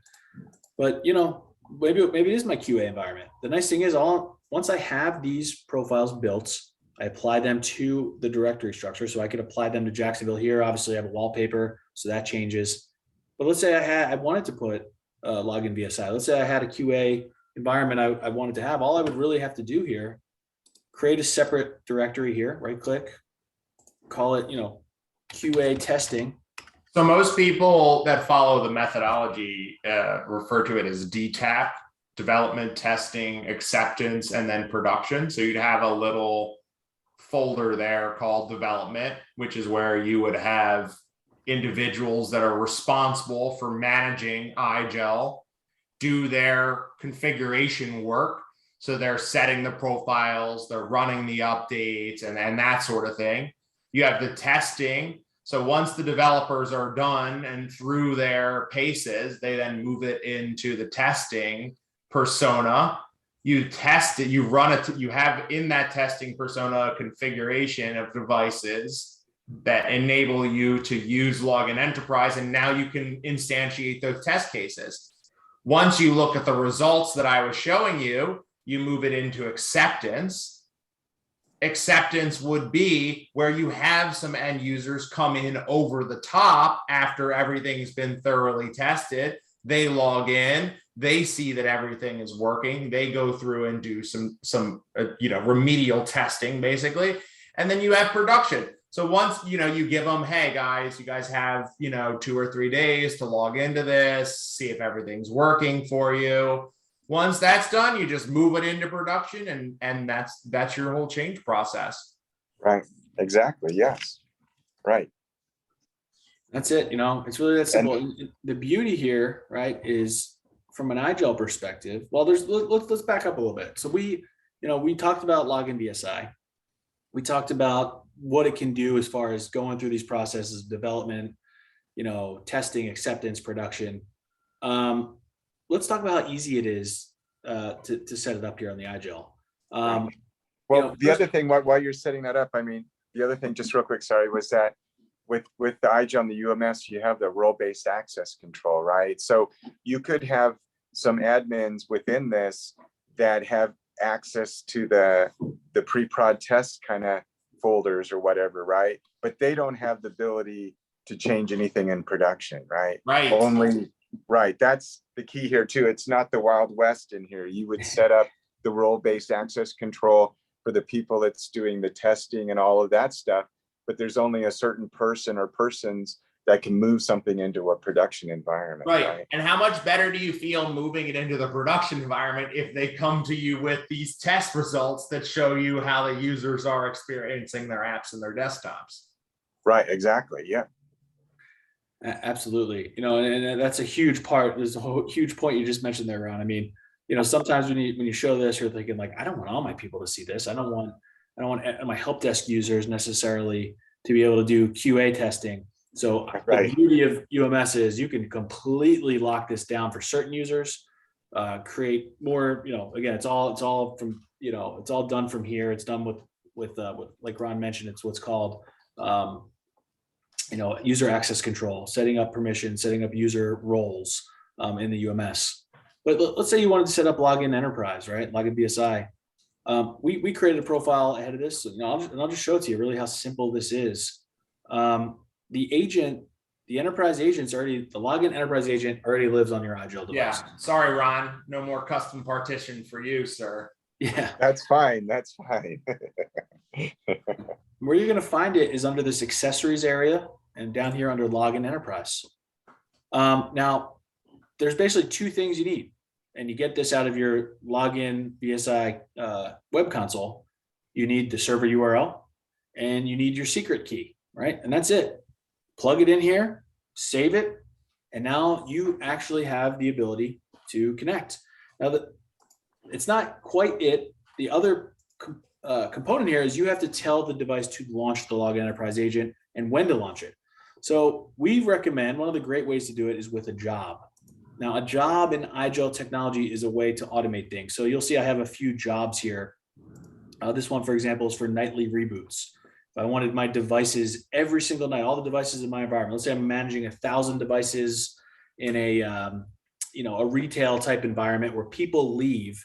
but maybe it is my QA environment. The nice thing is, once I have these profiles built, I apply them to the directory structure. So I could apply them to Jacksonville here. Obviously I have a wallpaper, so that changes. But let's say I wanted to put login VSI. Let's say I had a QA environment I wanted to have. All I would really have to do here, create a separate directory here, right click, call it, QA testing. So most people that follow the methodology refer to it as DTAP, development, testing, acceptance, and then production. So you'd have a little folder there called development, which is where you would have individuals that are responsible for managing IGEL do their configuration work. So they're setting the profiles, they're running the updates, and that sort of thing. You have the testing. So once the developers are done and through their paces, they then move it into the testing persona. You test it, you run it, you have in that testing persona a configuration of devices that enable you to use Login Enterprise. And now you can instantiate those test cases. Once you look at the results that I was showing you, you move it into acceptance. Acceptance would be where you have some end users come in over the top after everything's been thoroughly tested. They log in, they see that everything is working. They go through and do some remedial testing basically. And then you have production. So once, you give them, hey guys, you guys have, 2 or 3 days to log into this, see if everything's working for you. Once that's done, you just move it into production and that's your whole change process. Right. Exactly. Yes. Right. That's it. It's really that simple. And the beauty here, right, is from an IGEL perspective. Well, let's back up a little bit. So we talked about Login VSI. We talked about what it can do as far as going through these processes of development, testing, acceptance, production. Let's talk about how easy it is to set it up here on the IGEL. Well, the other thing, while you're setting that up, the other thing, just real quick, sorry, was that with the IGEL and the UMS, you have the role-based access control, right? So you could have some admins within this that have access to the pre-prod test kind of folders or whatever, right? But they don't have the ability to change anything in production, right? Right. Right. That's the key here too. It's not the Wild West in here. You would set up the role-based access control for the people that's doing the testing and all of that stuff, but there's only a certain person or persons that can move something into a production environment. Right. And how much better do you feel moving it into the production environment if they come to you with these test results that show you how the users are experiencing their apps and their desktops? Right. Exactly. Yeah. Absolutely. And that's a huge part. There's a whole huge point you just mentioned there, Ron. Sometimes when you show this, you're thinking like, I don't want all my people to see this. I don't want my help desk users necessarily to be able to do QA testing. So right. The beauty of UMS is you can completely lock this down for certain users, create more, again, it's all from, it's all done from here. It's done with like Ron mentioned, it's what's called, user access control, setting up permissions, setting up user roles in the UMS. But let's say you wanted to set up Login Enterprise, right? Login VSI. We created a profile ahead of this, and I'll just show it to you really how simple this is. The enterprise agent's already, the Login Enterprise agent already lives on your IGEL device. Yeah. Sorry, Ron. No more custom partition for you, sir. Yeah. That's fine. That's fine. Where you're going to find it is under this accessories area and down here under Login Enterprise. Now, there's basically 2 things you need, and you get this out of your Login VSI web console. you need the server URL, and you need your secret key, right? And that's it. Plug it in here, save it, and now you actually have the ability to connect. Now, it's not quite it. The other component here is you have to tell the device to launch the Login Enterprise agent and when to launch it. So we recommend, one of the great ways to do it is with a job. Now, a job in IGEL technology is a way to automate things. So you'll see I have a few jobs here. This one, for example, is for nightly reboots. If I wanted my devices every single night, all the devices in my environment. Let's say I'm managing 1,000 devices in a a retail type environment where people leave,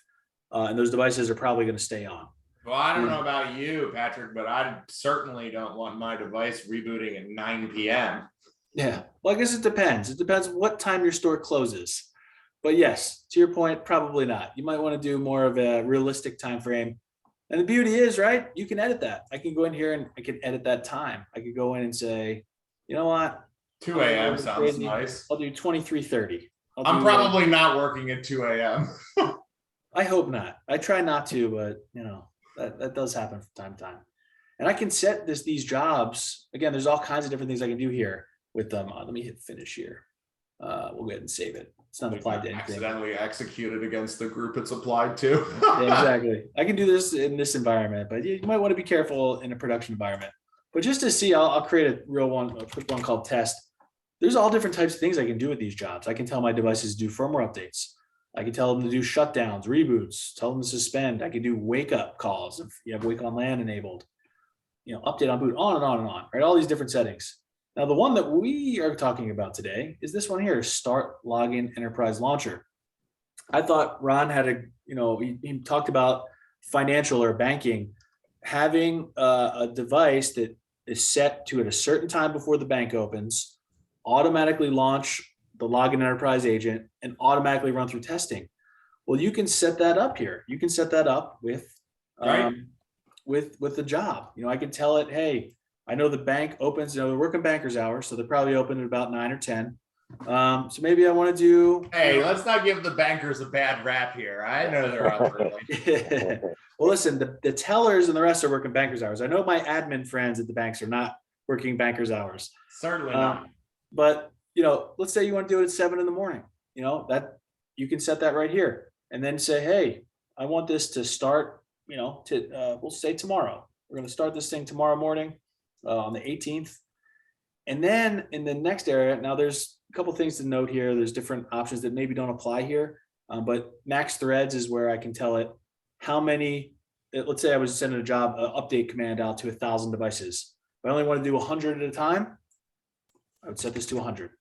and those devices are probably going to stay on. Well, I don't know about you, Patrick, but I certainly don't want my device rebooting at 9 p.m. Yeah, well, I guess it depends. It depends what time your store closes. But yes, to your point, probably not. You might want to do more of a realistic time frame. And the beauty is, right, you can edit that. I can go in here and I can edit that time. I could go in and say, you know what? 2 a.m. sounds nice. I'll do 23:30. I'm probably not working at 2 a.m. I hope not. I try not to, but that does happen from time to time. And I can set these jobs. Again, there's all kinds of different things I can do here with them. Let me hit finish here. We'll go ahead and save it. It's not applied to anything. Accidentally executed against the group it's applied to. Yeah, exactly. I can do this in this environment, but you might want to be careful in a production environment. But just to see, I'll create a quick one called test. There's all different types of things I can do with these jobs. I can tell my devices to do firmware updates. I can tell them to do shutdowns, reboots, tell them to suspend. I can do wake up calls if you have wake on LAN enabled, update on boot, on and on and on, right? All these different settings. Now, the one that we are talking about today is this one here, Start Login Enterprise Launcher. I thought Ron had he talked about financial or banking, having a device that is set to at a certain time before the bank opens, automatically launch the Login Enterprise agent and automatically run through testing. Well, you can set that up here. You can set that up with the job. I can tell it, hey, I know the bank opens, they're working banker's hours, so they're probably open at about 9 or 10. So maybe I want to do. Hey, let's not give the bankers a bad rap here. I know they're up early. Well, listen, the tellers and the rest are working banker's hours. I know my admin friends at the banks are not working banker's hours. Certainly not. But let's say you want to do it at 7 in the morning. That you can set that right here, and then say, hey, I want this to start. We'll say tomorrow. We're going to start this thing tomorrow morning. On the 18th. And then in the next area, now there's a couple things to note here. There's different options that maybe don't apply here, but max threads is where I can tell it how many, let's say I was sending a job update command out to 1,000 devices. If I only want to do 100 at a time, I would set this to 100.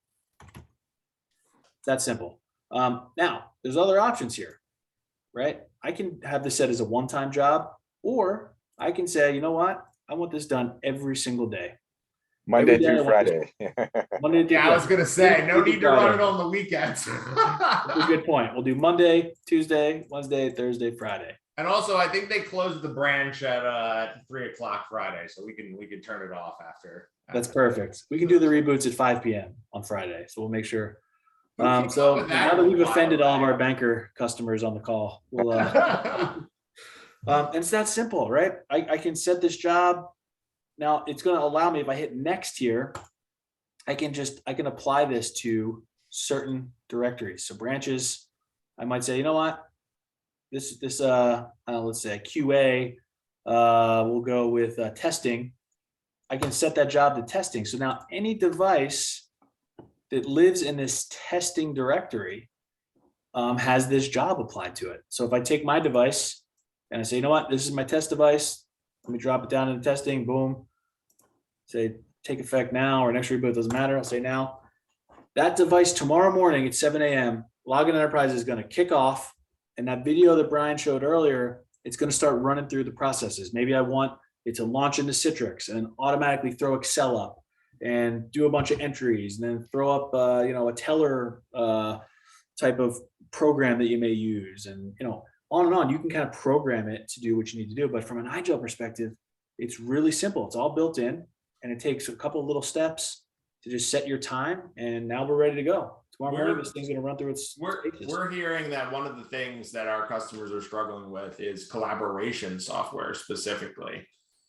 It's that simple. Now there's other options here, right? I can have this set as a one-time job, or I can say, you know what? I want this done every single day. Monday through Friday. I was going to say, no need to run it on the weekends. That's a good point. We'll do Monday, Tuesday, Wednesday, Thursday, Friday. And also, I think they closed the branch at 3 o'clock Friday, so we can turn it off after. That's perfect. We can do the reboots at 5 p.m. on Friday, so we'll make sure. So now that we've offended all of our banker customers on the call, we'll. And it's that simple, right? I can set this job. Now it's going to allow me, if I hit next here, I can apply this to certain directories. So branches, I might say, you know what? Let's say QA, we'll go with testing. I can set that job to testing. So now any device that lives in this testing directory has this job applied to it. So if I take my device and I say, you know what, this is my test device. Let me drop it down into testing, boom. Say take effect now or next reboot, doesn't matter. I'll say now. That device tomorrow morning at 7 a.m., Login Enterprise is going to kick off. And that video that Brian showed earlier, it's going to start running through the processes. Maybe I want it to launch into Citrix and automatically throw Excel up and do a bunch of entries and then throw up, a teller type of program that you may use. And, on and on, you can kind of program it to do what you need to do. But from an IGEL perspective, it's really simple. It's all built in, and it takes a couple of little steps to just set your time. And now we're ready to go. tomorrow morning, this thing's going to run through its stages. We're hearing that one of the things that our customers are struggling with is collaboration software specifically.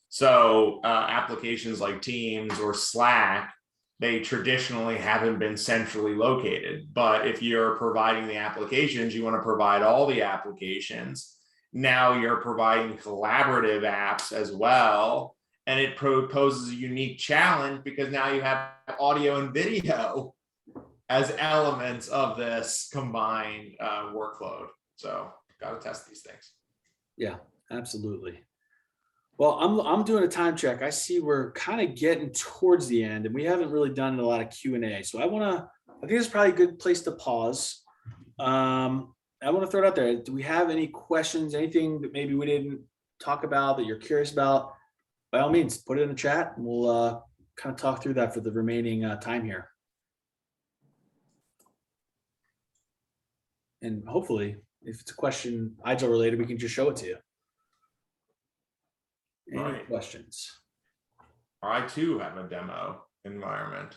So applications like Teams or Slack, they traditionally haven't been centrally located. But if you're providing the applications, you want to provide all the applications. Now you're providing collaborative apps as well. And it poses a unique challenge because now you have audio and video as elements of this combined workload. So got to test these things. Yeah, absolutely. Well, I'm doing a time check. I see we're kind of getting towards the end, and we haven't really done a lot of Q&A. So I think it's probably a good place to pause. I want to throw it out there. Do we have any questions, anything that maybe we didn't talk about that you're curious about? By all means, put it in the chat, and we'll kind of talk through that for the remaining time here. And hopefully, if it's a question IGEL related, we can just show it to you. Any questions? I too have a demo environment.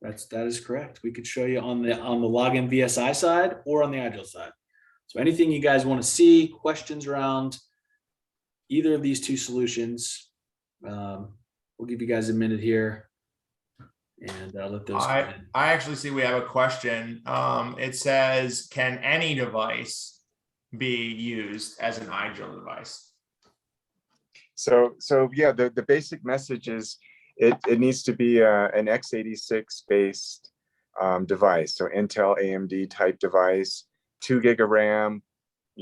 That is correct. We could show you on the login VSI side or on the IGEL side. So anything you guys want to see, questions around either of these two solutions, we'll give you guys a minute here and let those come in. I actually see we have a question. It says, can any device be used as an IGEL device? So yeah, the basic message is it needs to be an x86 based device. So Intel AMD type device, 2 gig of RAM.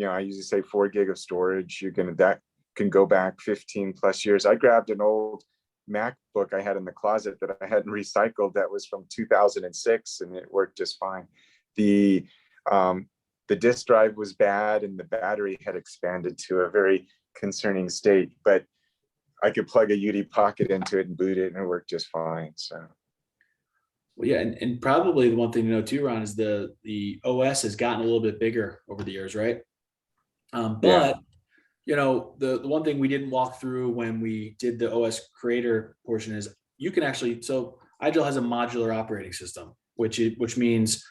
I usually say 4 gig of storage. That can go back 15 plus years. I grabbed an old MacBook I had in the closet that I hadn't recycled that was from 2006, and it worked just fine. The disk drive was bad and the battery had expanded to a very concerning state, but I could plug a UD Pocket into it and boot it and it worked just fine. So well, yeah, and probably the one thing to know too, Ron, is the OS has gotten a little bit bigger over the years, right? But the one thing we didn't walk through when we did the OS creator portion is you can actually, so IGEL has a modular operating system, which means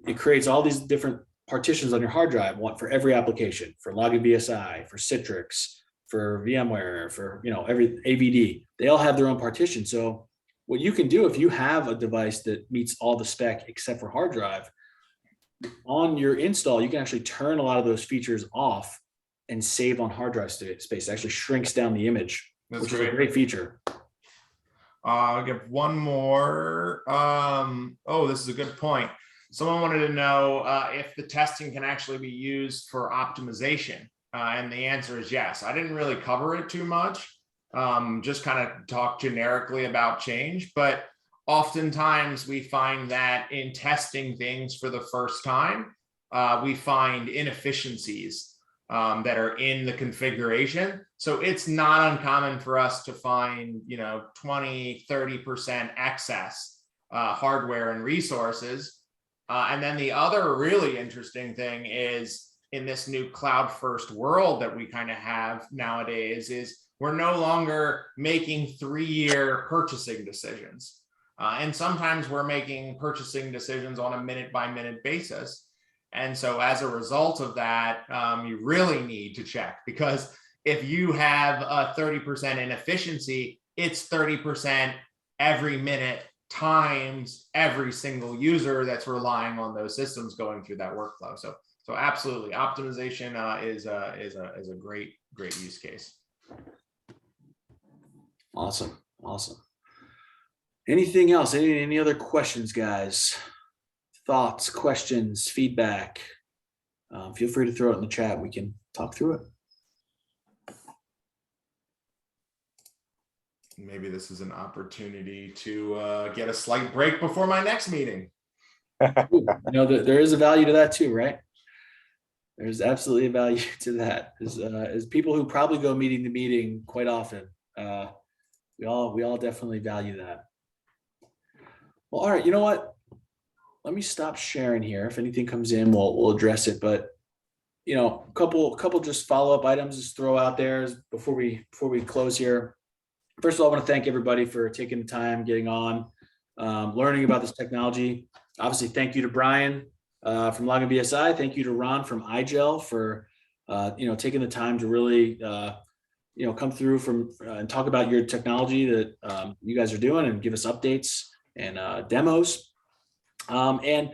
it creates all these different partitions on your hard drive, one for every application, for Login VSI, for Citrix, for VMware, for every AVD. They all have their own partition. So what you can do if you have a device that meets all the spec except for hard drive, on your install, you can actually turn a lot of those features off and save on hard drive space. It actually shrinks down the image, which is a great feature. I'll give one more. This is a good point. Someone wanted to know if the testing can actually be used for optimization. And the answer is yes. I didn't really cover it too much, just kind of talk generically about change. But oftentimes we find that in testing things for the first time, we find inefficiencies that are in the configuration. So it's not uncommon for us to find, 20, 30% excess hardware and resources. And then the other really interesting thing is in this new cloud first world that we kind of have nowadays is we're no longer making 3-year purchasing decisions. And sometimes we're making purchasing decisions on a minute by minute basis. And so as a result of that, you really need to check, because if you have a 30% inefficiency, it's 30% every minute times every single user that's relying on those systems going through that workflow. So absolutely, optimization is a great use case. Awesome. Anything else? Any other questions, guys? Thoughts, questions, feedback? Feel free to throw it in the chat. We can talk through it. Maybe this is an opportunity to get a slight break before my next meeting. There is a value to that too, right? There's absolutely a value to that. As people who probably go meeting to meeting quite often, we all definitely value that. Well, all right. You know what? Let me stop sharing here. If anything comes in, we'll address it. But a couple just follow-up items to throw out there before we close here. First of all, I want to thank everybody for taking the time, getting on. learning about this technology. Obviously, thank you to Brian from LoginSSI. Thank you to Ron from IGEL for taking the time to really come through and talk about your technology that you guys are doing and give us updates and demos. And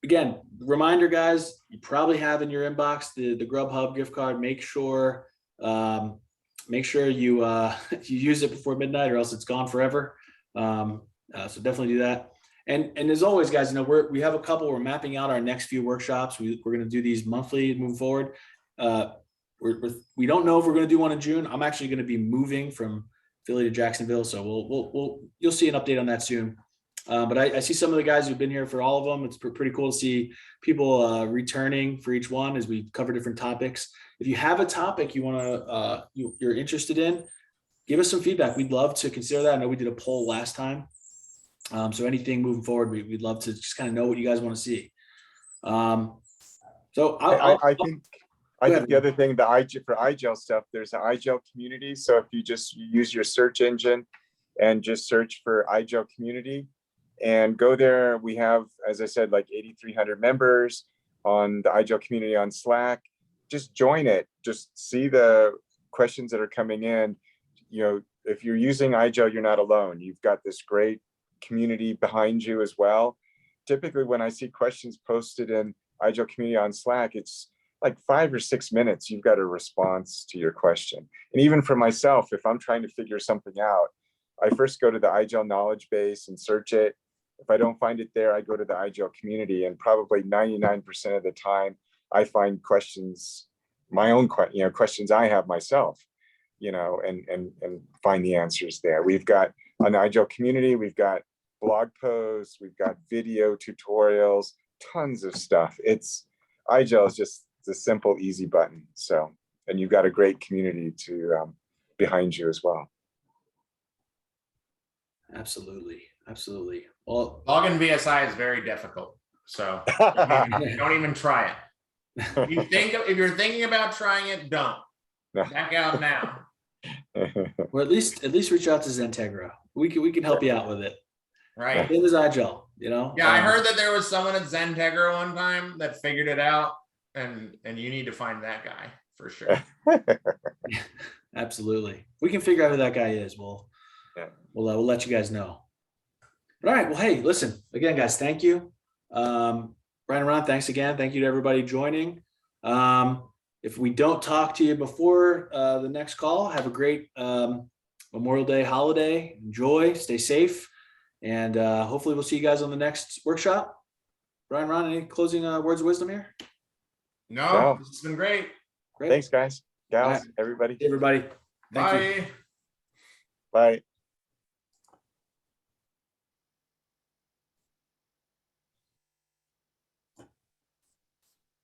again, reminder, guys, you probably have in your inbox the Grubhub gift card. Make sure you you use it before midnight, or else it's gone forever. So definitely do that. And as always, guys, we have a couple. We're mapping out our next few workshops. We're going to do these monthly moving forward. We don't know if we're going to do one in June. I'm actually going to be moving from Philly to Jacksonville, so you'll see an update on that soon. But I see some of the guys who've been here for all of them. It's pretty cool to see people returning for each one as we cover different topics. If you have a topic you're interested in, give us some feedback. We'd love to consider that. I know we did a poll last time. So anything moving forward, we'd love to just kind of know what you guys want to see. So I think the other thing, for IGEL stuff, there's an IGEL community. So if you just use your search engine and just search for IGEL community and go there, we have, as I said, like 8,300 members on the IGEL community on Slack. Just join it. Just see the questions that are coming in. If you're using IGEL, you're not alone. You've got this great community behind you as well. Typically, when I see questions posted in IGEL community on Slack, it's like 5 or 6 minutes. You've got a response to your question. And even for myself, if I'm trying to figure something out, I first go to the IGEL knowledge base and search it. If I don't find it there, I go to the IGEL community, and probably 99% of the time, I find questions, my own questions I have myself, and find the answers there. We've got on the IGEL community, we've got blog posts, we've got video tutorials, tons of stuff. IGEL is just a simple, easy button. So, and you've got a great community behind you as well. Absolutely. Well, LoginSSI is very difficult, so don't even try it. If you're thinking about trying it, don't. Back out now. Or at least reach out to XenTegra. We can help you out with it. Right. It was IGEL, Yeah, I heard that there was someone at XenTegra one time that figured it out, and you need to find that guy for sure. Absolutely. We can figure out who that guy is. We'll let you guys know. All right. Well, hey, listen, again, guys, thank you. Brian and Ron, thanks again. Thank you to everybody joining. If we don't talk to you before the next call, have a great Memorial Day holiday. Enjoy, stay safe, and hopefully we'll see you guys on the next workshop. Brian, Ron, any closing words of wisdom here? No, this has been great. Thanks, guys, gals, right. everybody. Everybody. Thank Bye. you. Bye.